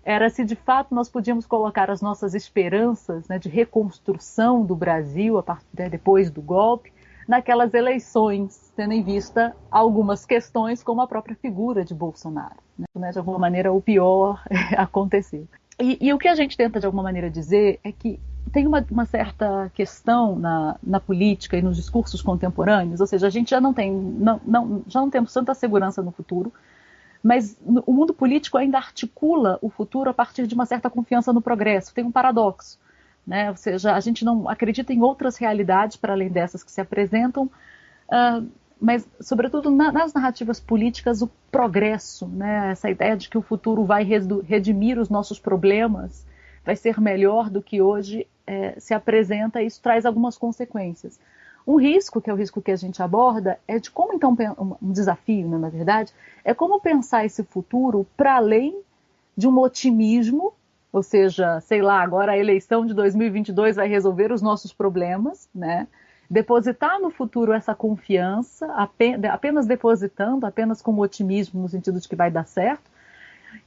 era se de fato nós podíamos colocar as nossas esperanças, né, de reconstrução do Brasil depois do golpe, naquelas eleições, tendo em vista algumas questões como a própria figura de Bolsonaro, né? De alguma maneira o pior aconteceu. E o que a gente tenta de alguma maneira dizer é que tem uma certa questão na política e nos discursos contemporâneos, ou seja, a gente já não temos tanta segurança no futuro, mas o mundo político ainda articula o futuro a partir de uma certa confiança no progresso. Tem um paradoxo, né? Ou seja, a gente não acredita em outras realidades para além dessas que se apresentam, mas, sobretudo, nas narrativas políticas, o progresso, né? Essa ideia de que o futuro vai redimir os nossos problemas, vai ser melhor do que hoje se apresenta, e isso traz algumas consequências. Um risco, que é o risco que a gente aborda, é de como, então, um desafio, né, na verdade, é como pensar esse futuro para além de um otimismo, ou seja, sei lá, agora a eleição de 2022 vai resolver os nossos problemas, né? Depositar no futuro essa confiança, apenas depositando, apenas com otimismo no sentido de que vai dar certo,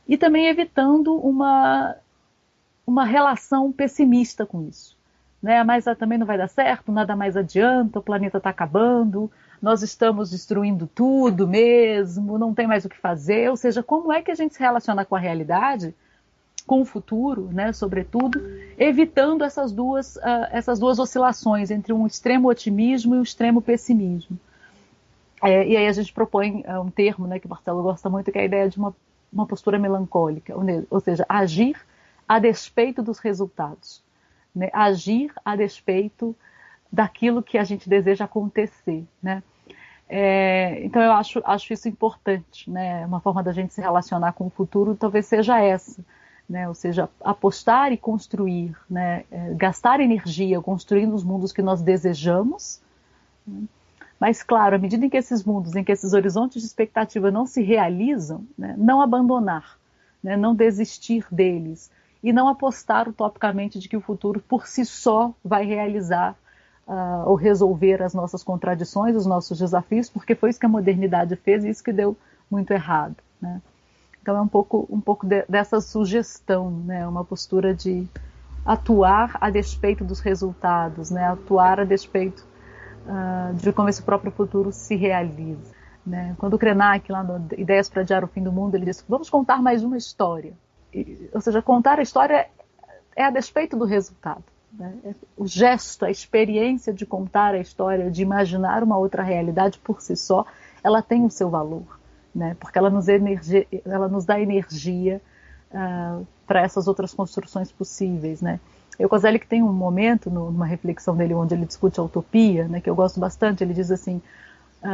e também evitando uma relação pessimista com isso. Né? Mas também não vai dar certo, nada mais adianta, o planeta está acabando, nós estamos destruindo tudo mesmo, não tem mais o que fazer. Ou seja, como é que a gente se relaciona com a realidade, com o futuro, né, sobretudo, evitando essas duas oscilações entre um extremo otimismo e um extremo pessimismo. E aí a gente propõe um termo, né, que o Marcelo gosta muito, que é a ideia de uma postura melancólica, ou seja, agir a despeito dos resultados. Né? Agir a despeito daquilo que a gente deseja acontecer. Né? Então eu acho isso importante. Né? Uma forma da gente se relacionar com o futuro talvez seja essa. Né? Ou seja, apostar e construir, né? Gastar energia construindo os mundos que nós desejamos. Né? Mas, claro, à medida em que esses mundos, em que esses horizontes de expectativa não se realizam, né? Não abandonar, né? Não desistir deles, e não apostar utopicamente de que o futuro por si só vai realizar ou resolver as nossas contradições, os nossos desafios, porque foi isso que a modernidade fez e isso que deu muito errado. Né? Então é um pouco dessa sugestão, né? Uma postura de atuar a despeito dos resultados, né? Atuar a despeito de como esse próprio futuro se realiza. Né? Quando o Krenak, lá no Ideias para Adiar o Fim do Mundo, ele disse: vamos contar mais uma história. Ou seja, contar a história é a despeito do resultado. Né? O gesto, a experiência de contar a história, de imaginar uma outra realidade por si só, ela tem o seu valor, né? Porque ela nos dá energia para essas outras construções possíveis. Né? O Kozelik tem um momento, numa reflexão dele, onde ele discute a utopia, né, que eu gosto bastante. Ele diz assim,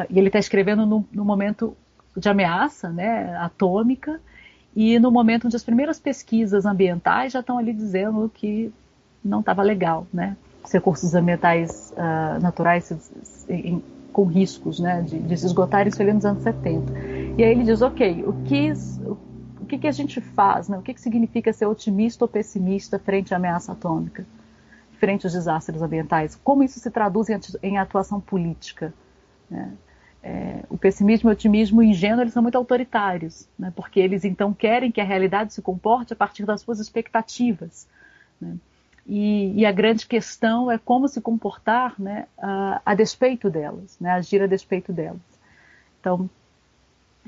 e ele está escrevendo no momento de ameaça, né, atômica, e no momento onde as primeiras pesquisas ambientais já estão ali dizendo que não estava legal, né? Os recursos ambientais naturais com riscos, né, de se esgotarem, isso ali nos anos 70. E aí ele diz, ok, o que a gente faz, né? O que significa ser otimista ou pessimista frente à ameaça atômica, frente aos desastres ambientais? Como isso se traduz em atuação política? Né? O pessimismo e o otimismo ingênuo, eles são muito autoritários, né? Porque eles então querem que a realidade se comporte a partir das suas expectativas. Né? E a grande questão é como se comportar, né, a despeito delas, né? Agir a despeito delas. Então,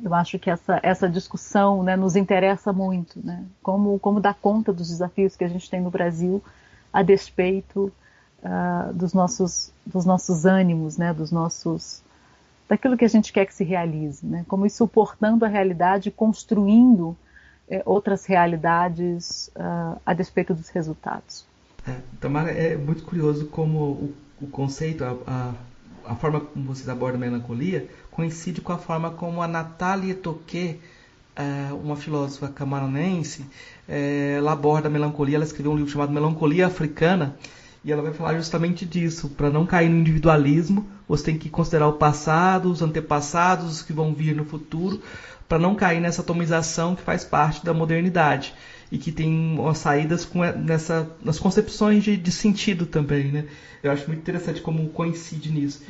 eu acho que essa discussão, né, nos interessa muito. Né? Como dar conta dos desafios que a gente tem no Brasil a despeito dos nossos ânimos, né, daquilo que a gente quer que se realize, né? Como ir suportando a realidade, construindo outras realidades a despeito dos resultados. Tamara, é muito curioso como o conceito, a forma como vocês abordam a melancolia coincide com a forma como a Nathalie Tocqué, uma filósofa camaronense, ela aborda a melancolia. Ela escreveu um livro chamado Melancolia Africana, e ela vai falar justamente disso. Para não cair no individualismo, você tem que considerar o passado, os antepassados, os que vão vir no futuro, para não cair nessa atomização que faz parte da modernidade e que tem umas saídas nas concepções de sentido também, né? Eu acho muito interessante como coincide nisso.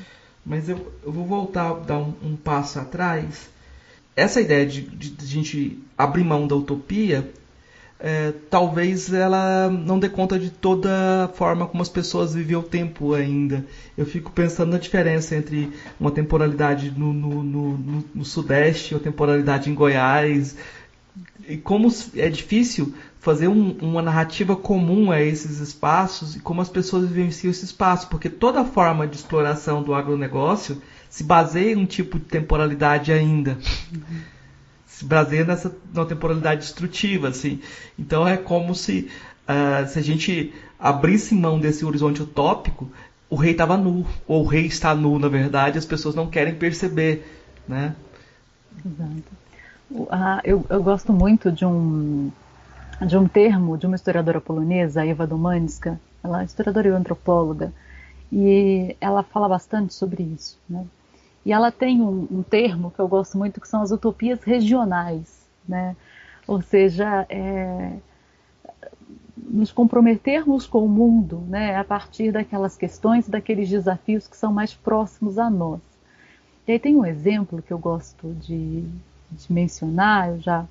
Mas eu vou voltar, dar um passo atrás. Essa ideia de a gente abrir mão da utopia, talvez ela não dê conta de toda a forma como as pessoas vivem o tempo ainda. Eu fico pensando na diferença entre uma temporalidade no Sudeste ou temporalidade em Goiás, E como é difícil fazer uma narrativa comum a esses espaços e como as pessoas vivenciam esse espaço, porque toda forma de exploração do agronegócio se baseia em um tipo de temporalidade ainda. Se baseia numa temporalidade destrutiva, assim. Então é como se a gente abrisse mão desse horizonte utópico, o rei estava nu, ou o rei está nu, na verdade, as pessoas não querem perceber, né? Exato. Eu gosto muito de um termo de uma historiadora polonesa, Ewa Domańska. Ela é historiadora e antropóloga, e ela fala bastante sobre isso, né? E ela tem um termo que eu gosto muito, que são as utopias regionais, né? Ou seja, nos comprometermos com o mundo, né, a partir daquelas questões, daqueles desafios que são mais próximos a nós. E aí tem um exemplo que eu gosto de mencionar, eu já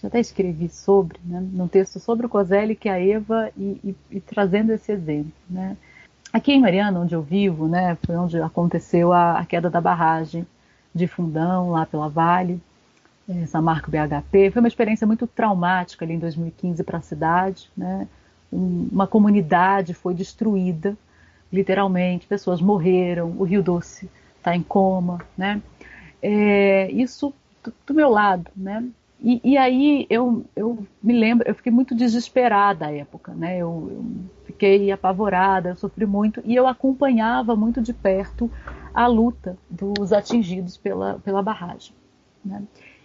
até escrevi sobre, né, num texto sobre o Kozelek, que é a Ewa, e trazendo esse exemplo, né. Aqui em Mariana, onde eu vivo, né, foi onde aconteceu a queda da barragem de Fundão, lá pela Vale, Samarco BHP. Foi uma experiência muito traumática ali em 2015 para a cidade, né. Uma comunidade foi destruída, literalmente, pessoas morreram, o Rio Doce está em coma, né. Isso do meu lado, né. E aí eu me lembro, eu fiquei muito desesperada à época, né? Eu fiquei apavorada, eu sofri muito, e eu acompanhava muito de perto a luta dos atingidos pela barragem, né?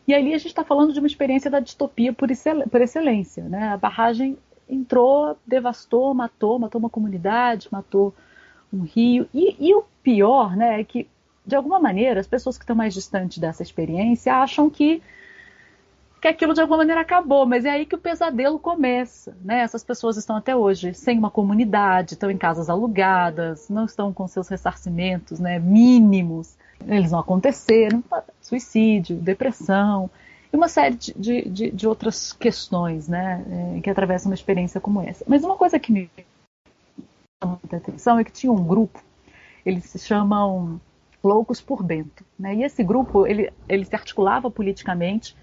E ali a gente está falando de uma experiência da distopia por excelência, né? A barragem entrou, devastou, matou uma comunidade, matou um rio, e o pior, né, é que, de alguma maneira, as pessoas que estão mais distantes dessa experiência acham que aquilo de alguma maneira acabou, mas é aí que o pesadelo começa, né? Essas pessoas estão até hoje sem uma comunidade, estão em casas alugadas, não estão com seus ressarcimentos, né, mínimos, eles não aconteceram, suicídio, depressão, e uma série de outras questões, né, que atravessam uma experiência como essa. Mas uma coisa que me chamou muita atenção é que tinha um grupo, eles se chamam Loucos por Bento, né? E esse grupo, ele se articulava politicamente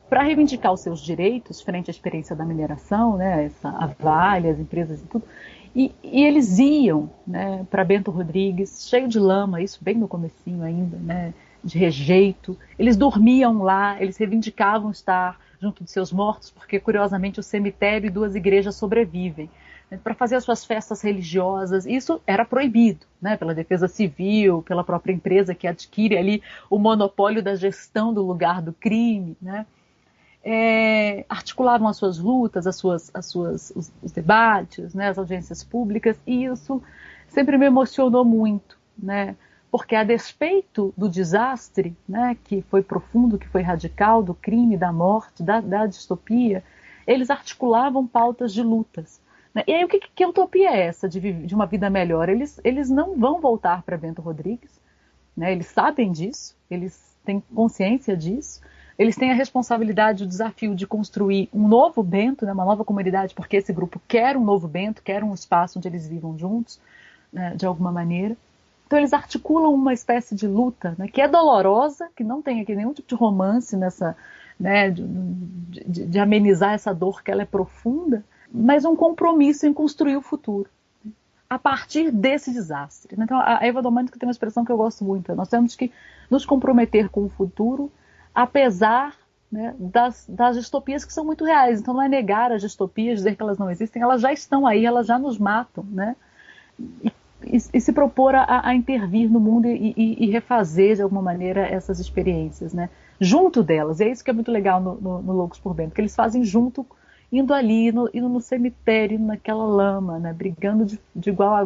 para reivindicar os seus direitos frente à experiência da mineração, né, a Vale, as empresas e tudo, e eles iam, né, para Bento Rodrigues, cheio de lama, isso bem no comecinho ainda, né, de rejeito, eles dormiam lá, eles reivindicavam estar junto de seus mortos, porque curiosamente o cemitério e 2 igrejas sobrevivem, né, para fazer as suas festas religiosas. Isso era proibido, né, pela Defesa Civil, pela própria empresa que adquire ali o monopólio da gestão do lugar do crime, né. Articulavam as suas lutas, os debates, né, as audiências públicas, e isso sempre me emocionou muito, né, porque a despeito do desastre, né, que foi profundo, que foi radical, do crime, da morte, da distopia, eles articulavam pautas de lutas, né. E aí que utopia é essa de uma vida melhor? Eles não vão voltar para Bento Rodrigues, né, eles sabem disso, eles têm consciência disso. Eles têm a responsabilidade, o desafio de construir um novo Bento, né, uma nova comunidade, porque esse grupo quer um novo Bento, quer um espaço onde eles vivam juntos, né, de alguma maneira. Então eles articulam uma espécie de luta, né, que é dolorosa, que não tem aqui nenhum tipo de romance nessa, né, de amenizar essa dor, que ela é profunda, mas um compromisso em construir o futuro a partir desse desastre. Então a Ewa Domańska tem uma expressão que eu gosto muito: nós temos que nos comprometer com o futuro, apesar, né, das distopias que são muito reais. Então não é negar as distopias, dizer que elas não existem, elas já estão aí, elas já nos matam, né? E se propor a intervir no mundo e refazer de alguma maneira essas experiências, né? Junto delas. E é isso que é muito legal no Loucos por Bento, que eles fazem junto, indo ali, indo no cemitério, naquela lama, né? Brigando de igual a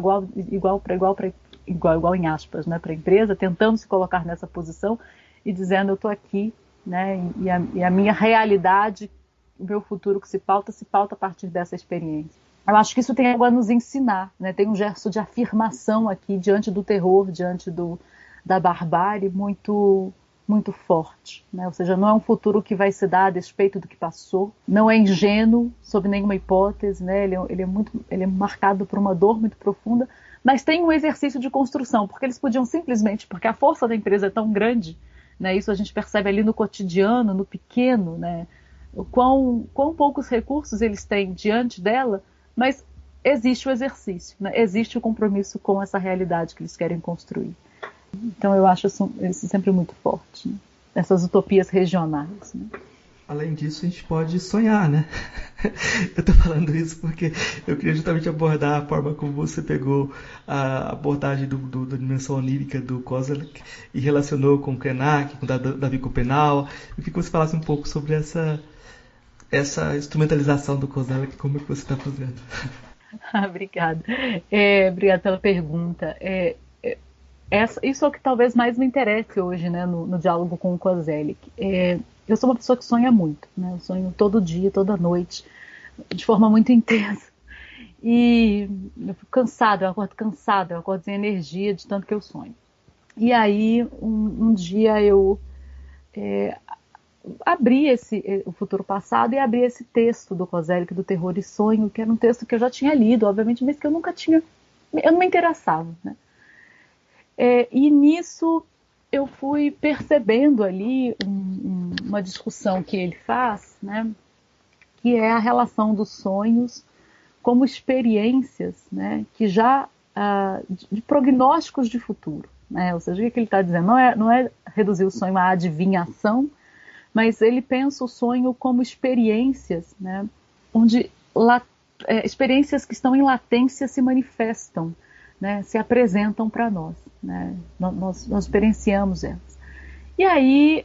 igual em aspas, né? Para a empresa, tentando se colocar nessa posição e dizendo: eu estou aqui, né, e a minha realidade, o meu futuro que se pauta a partir dessa experiência. Eu acho que isso tem algo a nos ensinar, né? Tem um gesto de afirmação aqui diante do terror, diante da barbárie muito, muito forte, né? Ou seja, não é um futuro que vai se dar a despeito do que passou, não é ingênuo sob nenhuma hipótese, né? Ele é marcado por uma dor muito profunda, mas tem um exercício de construção, porque eles podiam simplesmente, porque a força da empresa é tão grande, né, isso a gente percebe ali no cotidiano, no pequeno, né, quão poucos recursos eles têm diante dela, mas existe o exercício, né? Existe o compromisso com essa realidade que eles querem construir. Então eu acho isso sempre muito forte, né? Essas utopias regionais, né? Além disso, a gente pode sonhar, né? Eu tô falando isso porque eu queria justamente abordar a forma como você pegou a abordagem da dimensão onírica do Koselleck e relacionou com o Krenak, com o Davi Copenau. Eu queria que você falasse um pouco sobre essa instrumentalização do Koselleck, como é que você está fazendo. Obrigada. Obrigada pela pergunta. Isso é o que talvez mais me interesse hoje, né, no diálogo com o Koselleck. Eu sou uma pessoa que sonha muito, né? Eu sonho todo dia, toda noite, de forma muito intensa. E eu fico cansada, eu acordo sem energia de tanto que eu sonho. E aí, um dia eu abri o futuro passado e abri esse texto do Koselleck, do Terror e Sonho, que era um texto que eu já tinha lido, obviamente, mas que eu não me interessava, né? E nisso eu fui percebendo ali uma discussão que ele faz, né, que é a relação dos sonhos como experiências, né, que já de prognósticos de futuro, né? Ou seja, o que ele está dizendo não é reduzir o sonho à adivinhação, mas ele pensa o sonho como experiências, né, onde experiências que estão em latência se manifestam, né, se apresentam para nós, né? Nós experienciamos elas. E aí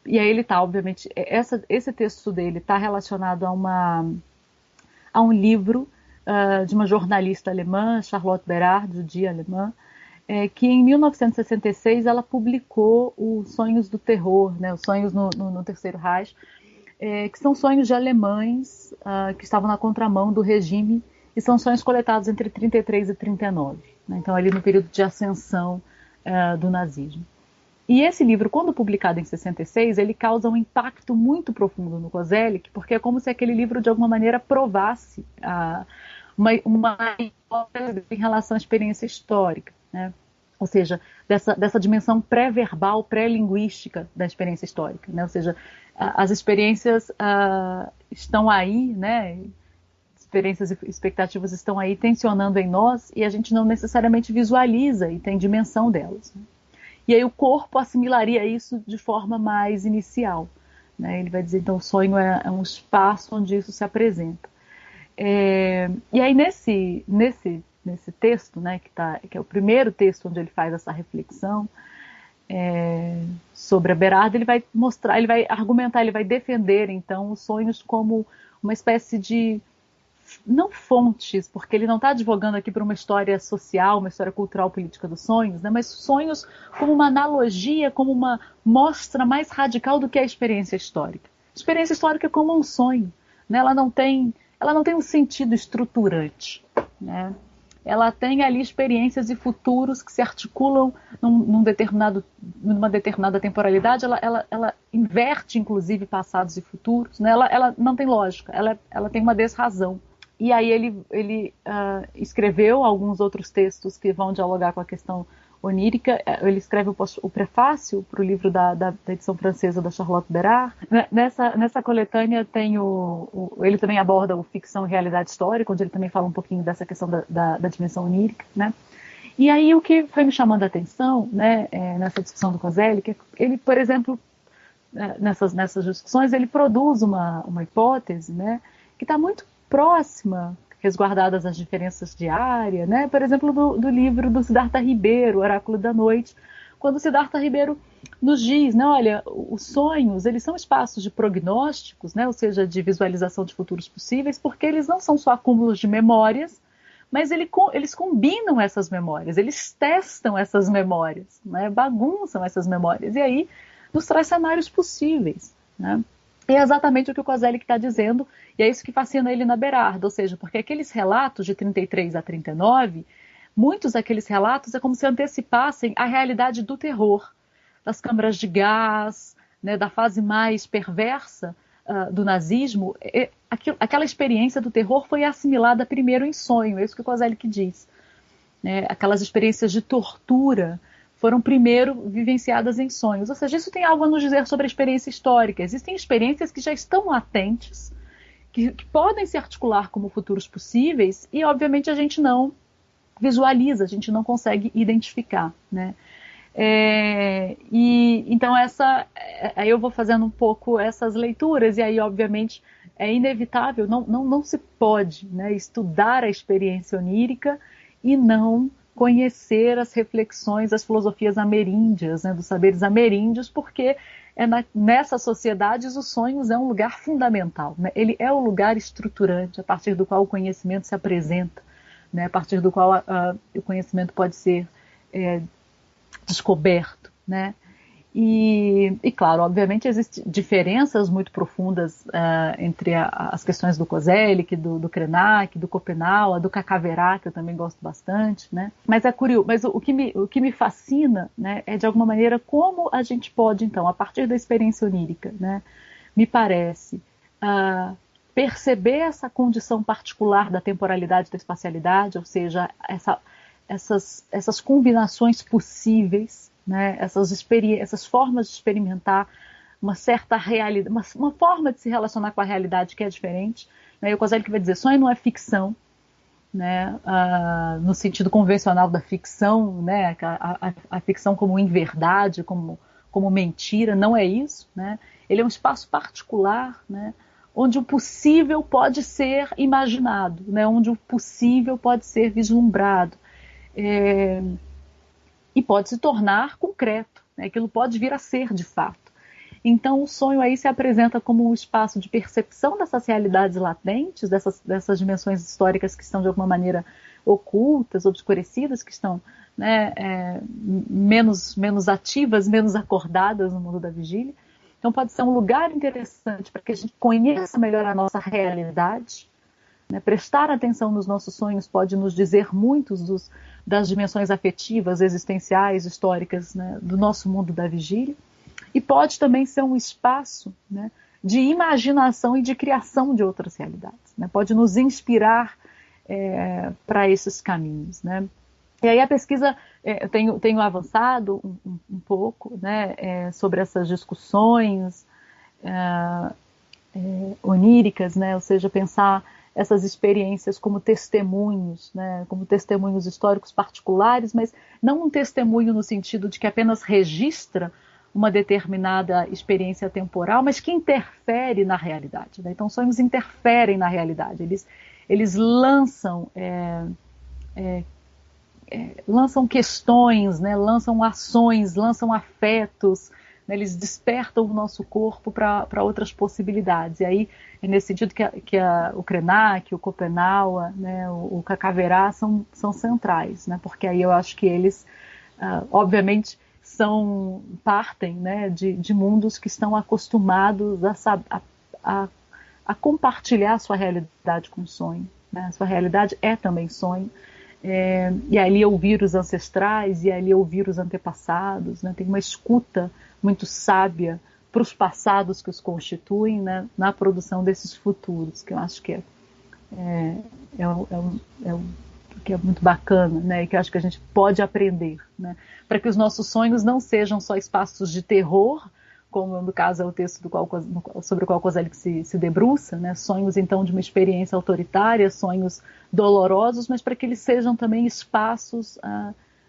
ele está, obviamente, esse texto dele está relacionado a um livro de uma jornalista alemã, Charlotte Berard, judia alemã, que em 1966 ela publicou os Sonhos do Terror, né, os Sonhos no Terceiro Reich, que são sonhos de alemães que estavam na contramão do regime, e são sonhos coletados entre 33 e 39, né? Então ali no período de ascensão do nazismo. E esse livro, quando publicado em 66, ele causa um impacto muito profundo no Koselleck, porque é como se aquele livro de alguma maneira provasse uma hipótese em relação à experiência histórica, né? Ou seja, dessa dimensão pré-verbal, pré-linguística da experiência histórica, né? Ou seja, as experiências estão aí, né? Experiências e expectativas estão aí tensionando em nós e a gente não necessariamente visualiza e tem dimensão delas, né? E aí o corpo assimilaria isso de forma mais inicial, né? Ele vai dizer, então, o sonho é um espaço onde isso se apresenta. E aí nesse texto, né, que é o primeiro texto onde ele faz essa reflexão sobre a Berard, ele vai mostrar, ele vai argumentar, ele vai defender, então, os sonhos como uma espécie de não fontes, porque ele não está advogando aqui para uma história social, uma história cultural política dos sonhos, né, mas sonhos como uma analogia, como uma mostra mais radical do que a experiência histórica. A experiência histórica é como um sonho, né, ela não tem um sentido estruturante, né? Ela tem ali experiências e futuros que se articulam numa determinada temporalidade, ela inverte inclusive passados e futuros, né? Ela não tem lógica, ela tem uma desrazão. E aí ele escreveu alguns outros textos que vão dialogar com a questão onírica. Ele escreve o prefácio para o livro da edição francesa da Charlotte Berard. Nessa coletânea tem ele também aborda o ficção e realidade histórica, onde ele também fala um pouquinho dessa questão da dimensão onírica, né? E aí o que foi me chamando a atenção, né, nessa discussão do Koselleck, ele, por exemplo, nessas discussões, ele produz uma hipótese, né, que está muito próxima, resguardadas as diferenças de área, né? Por exemplo, do livro do Siddhartha Ribeiro, Oráculo da Noite, quando o Siddhartha Ribeiro nos diz, né, olha, os sonhos, eles são espaços de prognósticos, né, ou seja, de visualização de futuros possíveis, porque eles não são só acúmulos de memórias, mas eles combinam essas memórias, eles testam essas memórias, né, bagunçam essas memórias, e aí nos traz cenários possíveis, né? E é exatamente o que o Koselleck está dizendo, e é isso que fascina ele na Berard, ou seja, porque aqueles relatos de 33 a 39, muitos daqueles relatos é como se antecipassem a realidade do terror, das câmaras de gás, né, da fase mais perversa do nazismo. Aquela experiência do terror foi assimilada primeiro em sonho, é isso que o Koselleck diz, né? Aquelas experiências de tortura foram primeiro vivenciadas em sonhos. Ou seja, isso tem algo a nos dizer sobre a experiência histórica. Existem experiências que já estão latentes, que podem se articular como futuros possíveis, e obviamente a gente não visualiza, a gente não consegue identificar, né? Então aí eu vou fazendo um pouco essas leituras, e aí obviamente é inevitável, não se pode, né, estudar a experiência onírica e não conhecer as reflexões, as filosofias ameríndias, né, dos saberes ameríndios, porque nessas sociedades os sonhos é um lugar fundamental, né? Ele é o lugar estruturante a partir do qual o conhecimento se apresenta, né? A partir do qual o conhecimento pode ser descoberto, né? E claro, obviamente existem diferenças muito profundas entre as questões do Kozelik, do Krenak, do Schopenhauer, do Kakaverá, que eu também gosto bastante, né? Mas é curioso, mas o que me fascina, né, é de alguma maneira como a gente pode, então, a partir da experiência onírica, né, me parece, perceber essa condição particular da temporalidade e da espacialidade, ou seja, essas combinações possíveis, né, essas formas de experimentar uma certa realidade, uma forma de se relacionar com a realidade que é diferente, né? E o Kozelik vai dizer, sonho não é ficção, né, no sentido convencional da ficção, né, a ficção como inverdade, como mentira, não é isso, né? Ele é um espaço particular, né, onde o possível pode ser imaginado, né, onde o possível pode ser vislumbrado. E pode se tornar concreto, né? Aquilo pode vir a ser de fato. Então o sonho aí se apresenta como um espaço de percepção dessas realidades latentes, dessas dimensões históricas que estão de alguma maneira ocultas, obscurecidas, que estão, né, menos ativas, menos acordadas no mundo da vigília. Então pode ser um lugar interessante para que a gente conheça melhor a nossa realidade, né? Prestar atenção nos nossos sonhos pode nos dizer muitos das dimensões afetivas, existenciais, históricas, né, do nosso mundo da vigília. E pode também ser um espaço, né, de imaginação e de criação de outras realidades, né? Pode nos inspirar para esses caminhos, né? E aí a pesquisa, eu tenho avançado um pouco, né, sobre essas discussões oníricas, né? Ou seja, pensar essas experiências como testemunhos, né, como testemunhos históricos particulares, mas não um testemunho no sentido de que apenas registra uma determinada experiência temporal, mas que interfere na realidade, né? Então, sonhos interferem na realidade, eles lançam questões, né, lançam ações, lançam afetos, né, eles despertam o nosso corpo para outras possibilidades. E aí, é nesse sentido que o Krenak, o Schopenhauer, né, o Kakaverá são centrais, né, porque aí eu acho que eles, obviamente, partem, né, de mundos que estão acostumados a compartilhar a sua realidade com o sonho, né? A sua realidade é também sonho. E ali ouvir os ancestrais, e ali ouvir os antepassados, né? Tem uma escuta muito sábia para os passados que os constituem, né, na produção desses futuros, que eu acho que que é muito bacana, né, e que eu acho que a gente pode aprender, né, para que os nossos sonhos não sejam só espaços de terror, como no caso é o texto sobre o qual Kozelik se debruça, né, sonhos então de uma experiência autoritária, sonhos dolorosos, mas para que eles sejam também espaços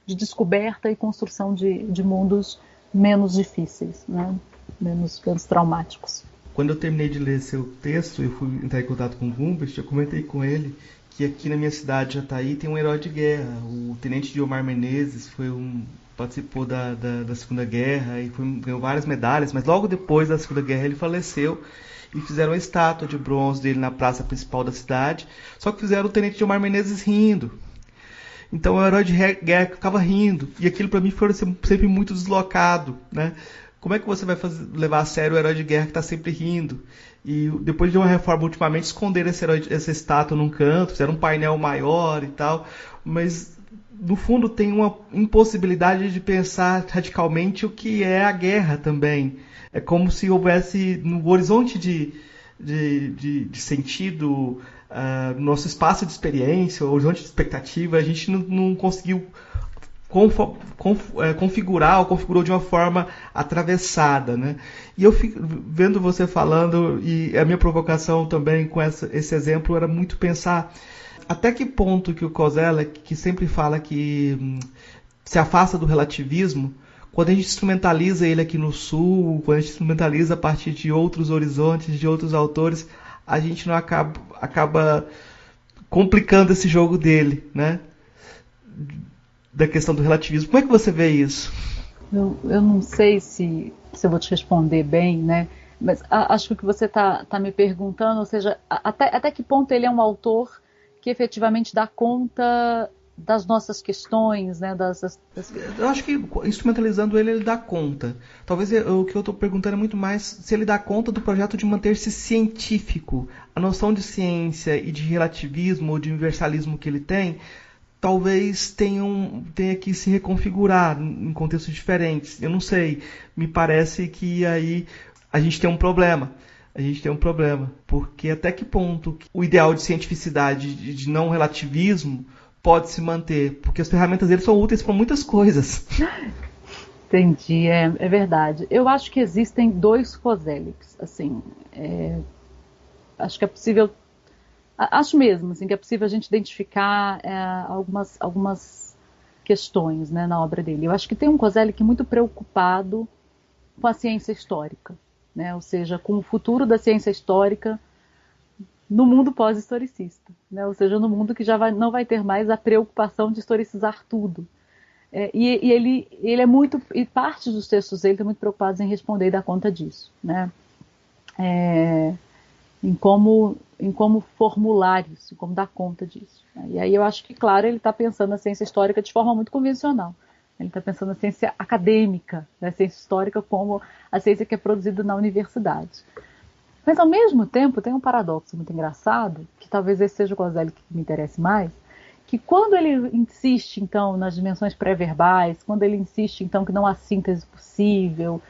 de descoberta e construção de mundos menos difíceis, né, menos traumáticos. Quando eu terminei de ler seu texto, eu fui entrar em contato com o Gumbert, eu comentei com ele que aqui na minha cidade, Jataí, tem um herói de guerra. O tenente Diomar Menezes participou da Segunda Guerra e ganhou várias medalhas, mas logo depois da Segunda Guerra ele faleceu e fizeram uma estátua de bronze dele na praça principal da cidade, só que fizeram o tenente Diomar Menezes rindo. Então o herói de guerra ficava rindo, e aquilo para mim foi sempre muito deslocado, né? Como é que você vai levar a sério o herói de guerra que está sempre rindo? E depois de uma reforma ultimamente, esconderam essa estátua num canto, fizeram um painel maior e tal, mas no fundo tem uma impossibilidade de pensar radicalmente o que é a guerra também. É como se houvesse no horizonte de sentido, no nosso espaço de experiência, o horizonte de expectativa, a gente não conseguiu configurar ou configurou de uma forma atravessada, né? E eu fico vendo você falando, e a minha provocação também com esse exemplo era muito pensar até que ponto que o Koselleck, que sempre fala que se afasta do relativismo, quando a gente instrumentaliza ele aqui no Sul, quando a gente instrumentaliza a partir de outros horizontes, de outros autores, a gente não acaba complicando esse jogo dele, né? Da questão do relativismo. Como é que você vê isso? Eu não sei se eu vou te responder bem, né? Mas acho que o que você está me perguntando, ou seja, até que ponto ele é um autor que efetivamente dá conta das nossas questões, né? Eu acho que instrumentalizando ele dá conta. Talvez o que eu estou perguntando é muito mais se ele dá conta do projeto de manter-se científico. A noção de ciência e de relativismo ou de universalismo que ele tem, talvez tenha que se reconfigurar em contextos diferentes. Eu não sei. Me parece que aí a gente tem um problema. Porque até que ponto o ideal de cientificidade, de não relativismo, pode se manter? Porque as ferramentas dele são úteis para muitas coisas. Entendi, é verdade. Eu acho que existem dois Kosellecks, assim, acho que é possível, acho mesmo, assim, que é possível a gente identificar algumas questões, né, na obra dele. Eu acho que tem um Koselleck muito preocupado com a ciência histórica, né, ou seja, com o futuro da ciência histórica no mundo pós-historicista, né? Ou seja, no mundo que não vai ter mais a preocupação de historicizar tudo. E ele é muito, e parte dos textos dele estão muito preocupados em responder e dar conta disso, né? Em como formular isso, em como dar conta disso. E aí eu acho que, claro, ele está pensando na ciência histórica de forma muito convencional. Ele está pensando na ciência acadêmica, na ciência histórica como a ciência que é produzida na universidade. Mas, ao mesmo tempo, tem um paradoxo muito engraçado, que talvez esse seja o Koselleck que me interesse mais, que quando ele insiste, então, nas dimensões pré-verbais, quando ele insiste, então, que não há síntese possível,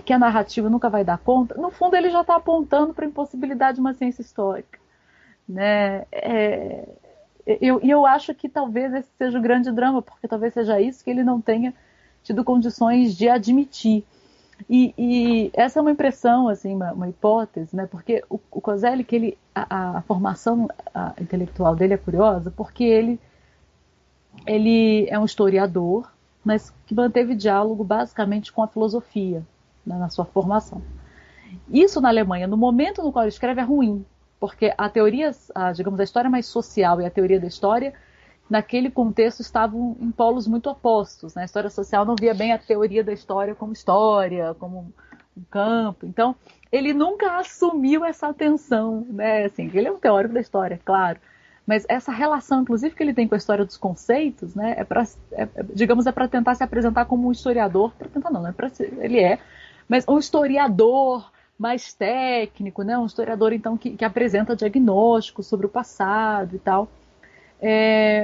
que a narrativa nunca vai dar conta, no fundo ele já está apontando para a impossibilidade de uma ciência histórica, né? Eu acho que talvez esse seja o grande drama, porque talvez seja isso que ele não tenha tido condições de admitir. E essa é uma impressão, assim, uma hipótese, né? Porque o Koselleck, a formação intelectual dele é curiosa, porque ele é um historiador, mas que manteve diálogo basicamente com a filosofia, né, na sua formação. Isso na Alemanha, no momento no qual ele escreve, é ruim, porque digamos, a história mais social e a teoria da história, naquele contexto, estavam em polos muito opostos, né? A história social não via bem a teoria da história, como um campo. Então, ele nunca assumiu essa atenção, né? Assim, ele é um teórico da história, claro. Mas essa relação, inclusive, que ele tem com a história dos conceitos, né? Digamos, é para tentar se apresentar como um historiador. Para tentar não, ele é. Mas um historiador mais técnico, né? Um historiador, então, que apresenta diagnósticos sobre o passado e tal.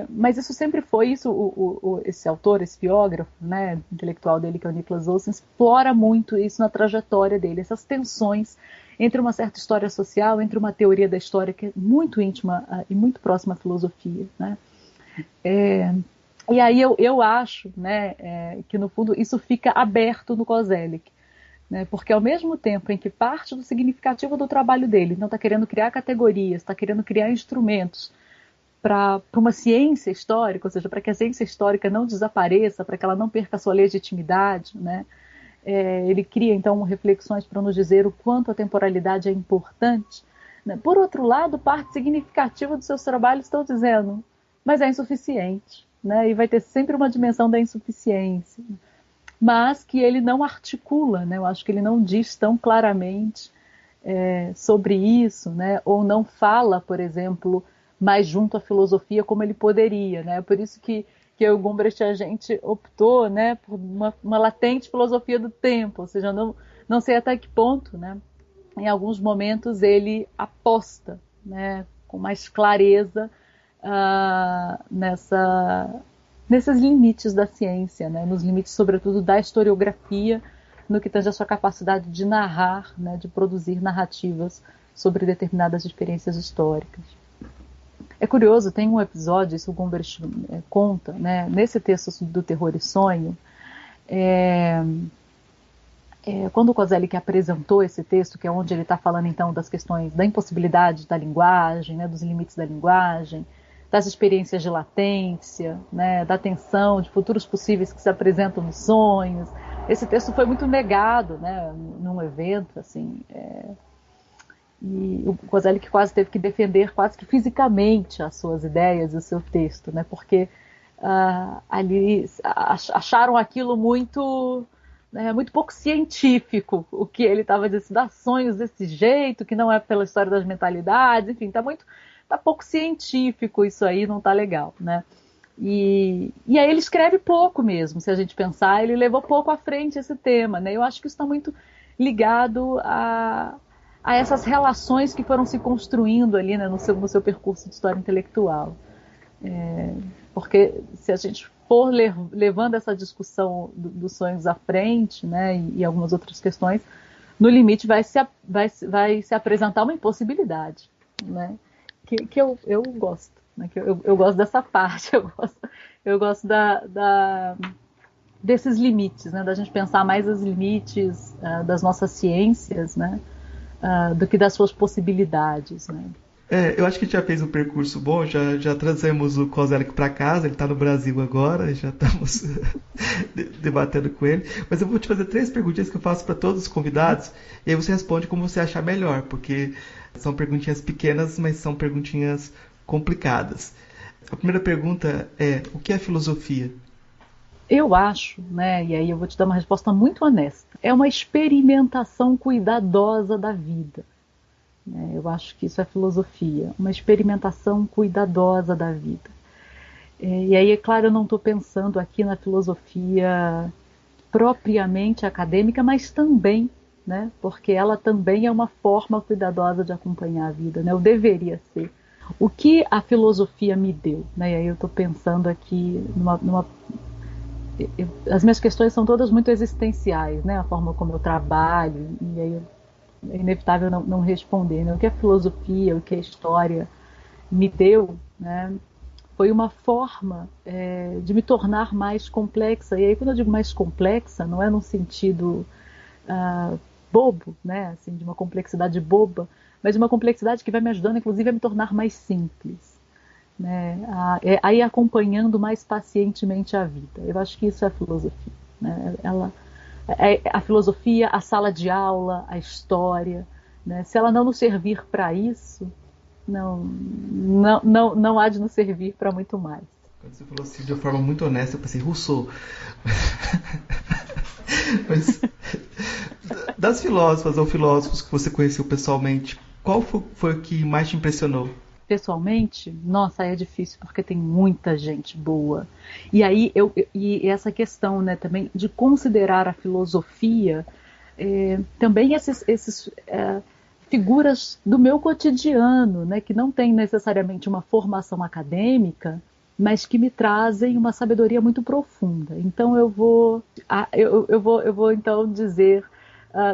Mas isso sempre foi isso. Esse autor, esse biógrafo, né, intelectual dele, que é o Niklas Olsen, explora muito isso na trajetória dele, essas tensões entre uma certa história social, entre uma teoria da história que é muito íntima e muito próxima à filosofia, né? E aí eu acho, né, que no fundo isso fica aberto no Koselleck, né, porque ao mesmo tempo em que parte do significativo do trabalho dele não está querendo criar categorias, está querendo criar instrumentos para uma ciência histórica, ou seja, para que a ciência histórica não desapareça, para que ela não perca a sua legitimidade, né? Ele cria, então, reflexões para nos dizer o quanto a temporalidade é importante, né? Por outro lado, parte significativa dos seus trabalhos estão dizendo, mas é insuficiente, né? E vai ter sempre uma dimensão da insuficiência, mas que ele não articula, né? Eu acho que ele não diz tão claramente sobre isso, né? Ou não fala, por exemplo, mais junto à filosofia como ele poderia, né? Por isso que eu e o Gumbrecht, a gente optou, né, por uma latente filosofia do tempo, ou seja, não sei até que ponto, né, em alguns momentos ele aposta, né, com mais clareza nesses limites da ciência, né, nos limites, sobretudo, da historiografia, no que tange a sua capacidade de narrar, né, de produzir narrativas sobre determinadas experiências históricas. É curioso, tem um episódio, isso o Gumbert conta, né, nesse texto do Terror e Sonho, quando o Koselleck apresentou esse texto, que é onde ele está falando então das questões da impossibilidade da linguagem, né, dos limites da linguagem, das experiências de latência, né, da tensão de futuros possíveis que se apresentam nos sonhos. Esse texto foi muito negado, né, num evento, assim, e o Koselleck quase teve que defender, quase que fisicamente, as suas ideias e o seu texto, né, porque ali acharam aquilo muito pouco científico, o que ele estava dizendo, dar sonhos desse jeito, que não é pela história das mentalidades, enfim, tá pouco científico isso aí, não tá legal, né? E aí ele escreve pouco mesmo, se a gente pensar, ele levou pouco à frente esse tema, né? Eu acho que isso está muito ligado a essas relações que foram se construindo ali, né, no seu percurso de história intelectual. Porque se a gente for levando essa discussão dos sonhos à frente, né, e algumas outras questões, no limite vai se apresentar uma impossibilidade, né, que eu gosto, né, que eu gosto dessa parte, eu gosto desses limites, né, da gente pensar mais os limites das nossas ciências, né, do que das suas possibilidades, né. Eu acho que a gente já fez um percurso bom, já trazemos o Koselleck para casa, ele está no Brasil agora, já estamos debatendo com ele. Mas eu vou te fazer 3 perguntinhas que eu faço para todos os convidados, e aí você responde como você achar melhor, porque são perguntinhas pequenas, mas são perguntinhas complicadas. A primeira pergunta é: o que é filosofia? Eu acho, né, e aí eu vou te dar uma resposta muito honesta, é uma experimentação cuidadosa da vida. Eu acho que isso é filosofia, uma experimentação cuidadosa da vida. E aí, é claro, eu não estou pensando aqui na filosofia propriamente acadêmica, mas também, né, porque ela também é uma forma cuidadosa de acompanhar a vida, né, ou deveria ser. O que a filosofia me deu? Né, e aí eu estou pensando aqui as minhas questões são todas muito existenciais, né, a forma como eu trabalho, e aí é inevitável não responder, né? O que a filosofia, o que a história me deu, né, foi uma forma de me tornar mais complexa. E aí, quando eu digo mais complexa, não é num sentido bobo, né, assim, de uma complexidade boba, mas de uma complexidade que vai me ajudando, inclusive, a me tornar mais simples, né, a ir acompanhando mais pacientemente a vida. Eu acho que isso é a filosofia, né? A filosofia, a sala de aula, a história, né? Se ela não nos servir para isso, não há de nos servir para muito mais. Quando você falou assim de uma forma muito honesta, eu pensei, Rousseau. Mas, das filósofas ou filósofos que você conheceu pessoalmente, qual foi o que mais te impressionou? Pessoalmente, nossa, é difícil porque tem muita gente boa. E aí e essa questão, né, também de considerar a filosofia também esses figuras do meu cotidiano, né, que não têm necessariamente uma formação acadêmica, mas que me trazem uma sabedoria muito profunda. Então eu vou então dizer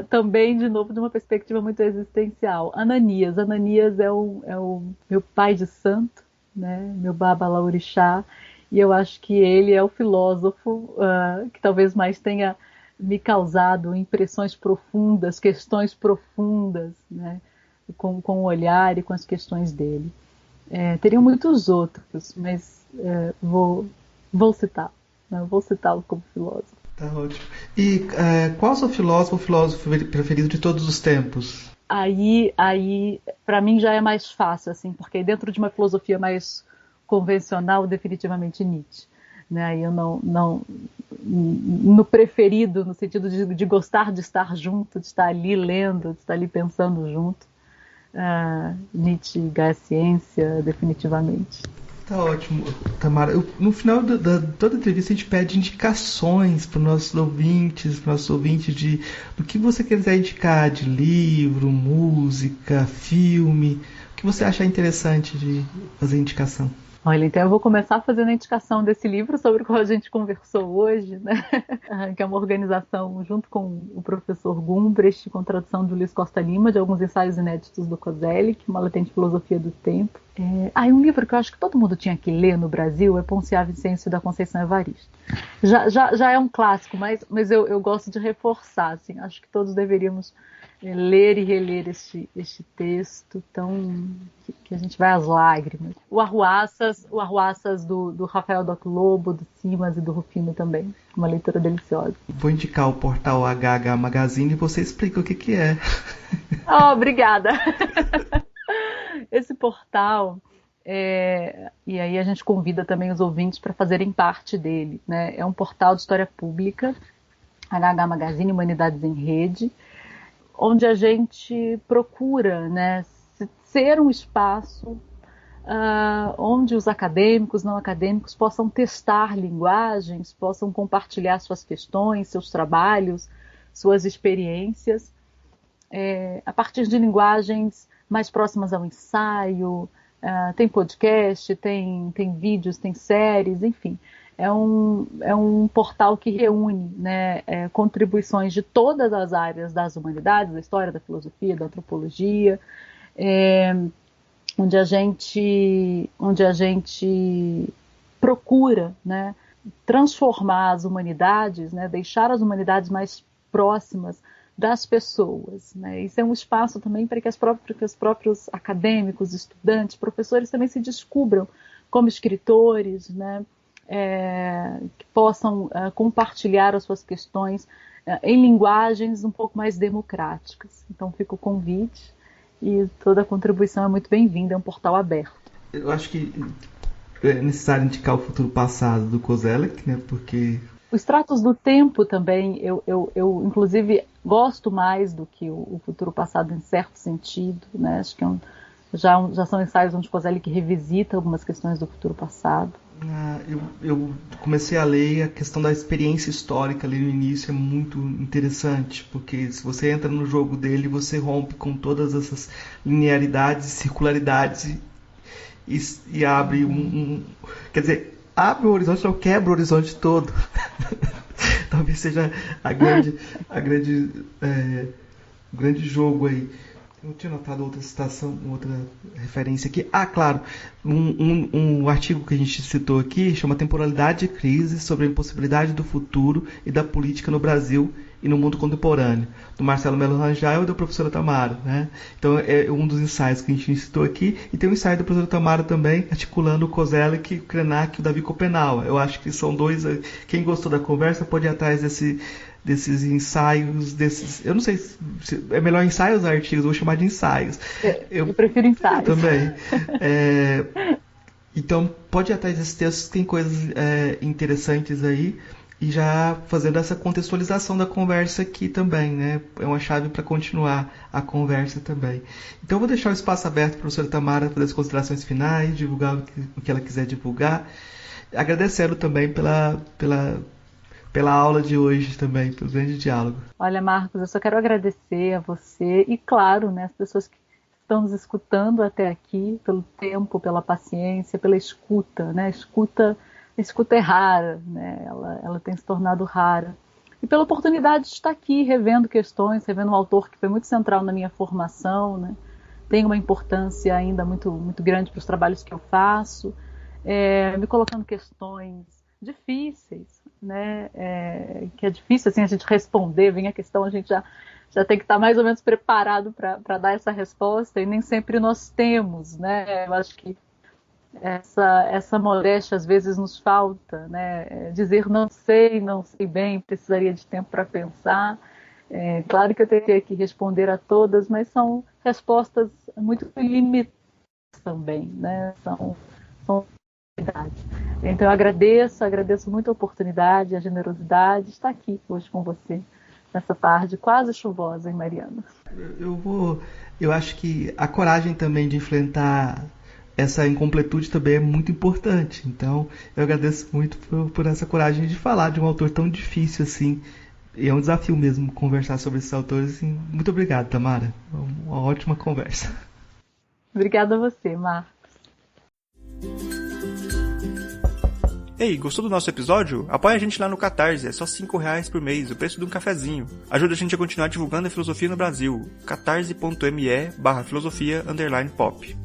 também, de novo, de uma perspectiva muito existencial. Ananias é o meu pai de santo, né? Meu Baba Laorixá, e eu acho que ele é o filósofo que talvez mais tenha me causado impressões profundas, questões profundas, né? Com o olhar e com as questões dele. Teriam muitos outros, mas vou citá-lo, né? Vou citá-lo como filósofo. Tá ótimo. E qual é o seu filósofo ou filósofo preferido de todos os tempos? Aí para mim já é mais fácil, assim, porque dentro de uma filosofia mais convencional, definitivamente Nietzsche. Né? Aí eu não no preferido, no sentido de gostar de estar junto, de estar ali lendo, de estar ali pensando junto, Nietzsche ganha ciência, definitivamente. Tá ótimo, Tamara. No final da toda entrevista a gente pede indicações para os nossos ouvintes, do que você quiser indicar, de livro, música, filme, o que você achar interessante de fazer indicação. Olha, então eu vou começar fazendo a indicação desse livro sobre o qual a gente conversou hoje, né? Que é uma organização junto com o professor Gumbrecht, com tradução de Luiz Costa Lima, de alguns ensaios inéditos do Kozelek, uma latente filosofia do tempo. E um livro que eu acho que todo mundo tinha que ler no Brasil é Ponciá Vicêncio da Conceição Evaristo. Já é um clássico, mas eu gosto de reforçar, assim, acho que todos deveríamos ler e reler este texto que a gente vai às lágrimas. O Arruaças do Rafael Dotto Lobo, do Simas e do Rufino também. Uma leitura deliciosa. Vou indicar o portal HH Magazine e você explica o que é. Oh, obrigada! Esse portal, e aí a gente convida também os ouvintes para fazerem parte dele, né? É um portal de história pública, HH Magazine, Humanidades em Rede, onde a gente procura, né, ser um espaço onde os acadêmicos, não acadêmicos, possam testar linguagens, possam compartilhar suas questões, seus trabalhos, suas experiências, a partir de linguagens mais próximas ao ensaio. Tem podcast, tem vídeos, tem séries, enfim. É um portal que reúne, né, contribuições de todas as áreas das humanidades, da história, da filosofia, da antropologia, onde a gente procura, né, transformar as humanidades, né, deixar as humanidades mais próximas das pessoas, né? Isso é um espaço também para que os próprios acadêmicos, estudantes, professores também se descubram como escritores, né? Que possam compartilhar as suas questões em linguagens um pouco mais democráticas. Então fica o convite e toda a contribuição é muito bem-vinda, é um portal aberto. Eu acho que é necessário indicar o Futuro Passado do Kozelek, né? Porque os Tratos do Tempo também, eu inclusive gosto mais do que o Futuro Passado em certo sentido, né? Acho que já são ensaios onde Kozelek revisita algumas questões do futuro passado. Eu comecei a ler, a questão da experiência histórica ali no início é muito interessante, porque se você entra no jogo dele, você rompe com todas essas linearidades, circularidades e abre quer dizer, abre o horizonte, não quebra o horizonte todo. Talvez seja o grande jogo aí. Eu tinha notado outra citação, outra referência aqui. Claro, um artigo que a gente citou aqui chama Temporalidade e Crise sobre a impossibilidade do futuro e da política no Brasil e no mundo contemporâneo, do Marcelo Melo Rangel e da professora Tamara, né? Então é um dos ensaios que a gente citou aqui, e tem um ensaio da professora Tamara também, articulando o Kozelek, o Krenak e o Davi Copenau. Eu acho que são dois. Quem gostou da conversa pode ir atrás desses ensaios, eu não sei se é melhor ensaios ou artigos, eu vou chamar de ensaios. Eu prefiro ensaios. Também. Então, pode ir atrás desses textos, tem coisas interessantes aí, e já fazendo essa contextualização da conversa aqui também, né? É uma chave para continuar a conversa também. Então, eu vou deixar o espaço aberto para a professora Tamara fazer as considerações finais, divulgar o que ela quiser divulgar, agradecendo também pela aula de hoje também, pelo grande diálogo. Olha, Marcos, eu só quero agradecer a você e, claro, né, as pessoas que estão nos escutando até aqui, pelo tempo, pela paciência, pela escuta, né? A escuta é rara, né? Ela tem se tornado rara. E pela oportunidade de estar aqui revendo questões, revendo um autor que foi muito central na minha formação, né? Tem uma importância ainda muito, muito grande para os trabalhos que eu faço, me colocando questões difíceis, né? Que é difícil assim, a gente responder, vem a questão, a gente já tem que estar mais ou menos preparado para dar essa resposta, e nem sempre nós temos, né? Eu acho que essa modéstia às vezes nos falta, né? Dizer não sei bem, precisaria de tempo para pensar. Claro que eu teria que responder a todas, mas são respostas muito limitadas também, né? São limitadas. Então eu agradeço muito a oportunidade, a generosidade de estar aqui hoje com você, nessa tarde quase chuvosa em Mariana. Eu acho que a coragem também de enfrentar essa incompletude também é muito importante. Então, eu agradeço muito por essa coragem de falar de um autor tão difícil assim. E é um desafio mesmo conversar sobre esses autores. Assim. Muito obrigado, Tamara. Uma ótima conversa. Obrigada a você, Marcos. Ei, gostou do nosso episódio? Apoia a gente lá no Catarse, é só R$5 por mês, o preço de um cafezinho. Ajuda a gente a continuar divulgando a filosofia no Brasil. catarse.me/filosofia_pop.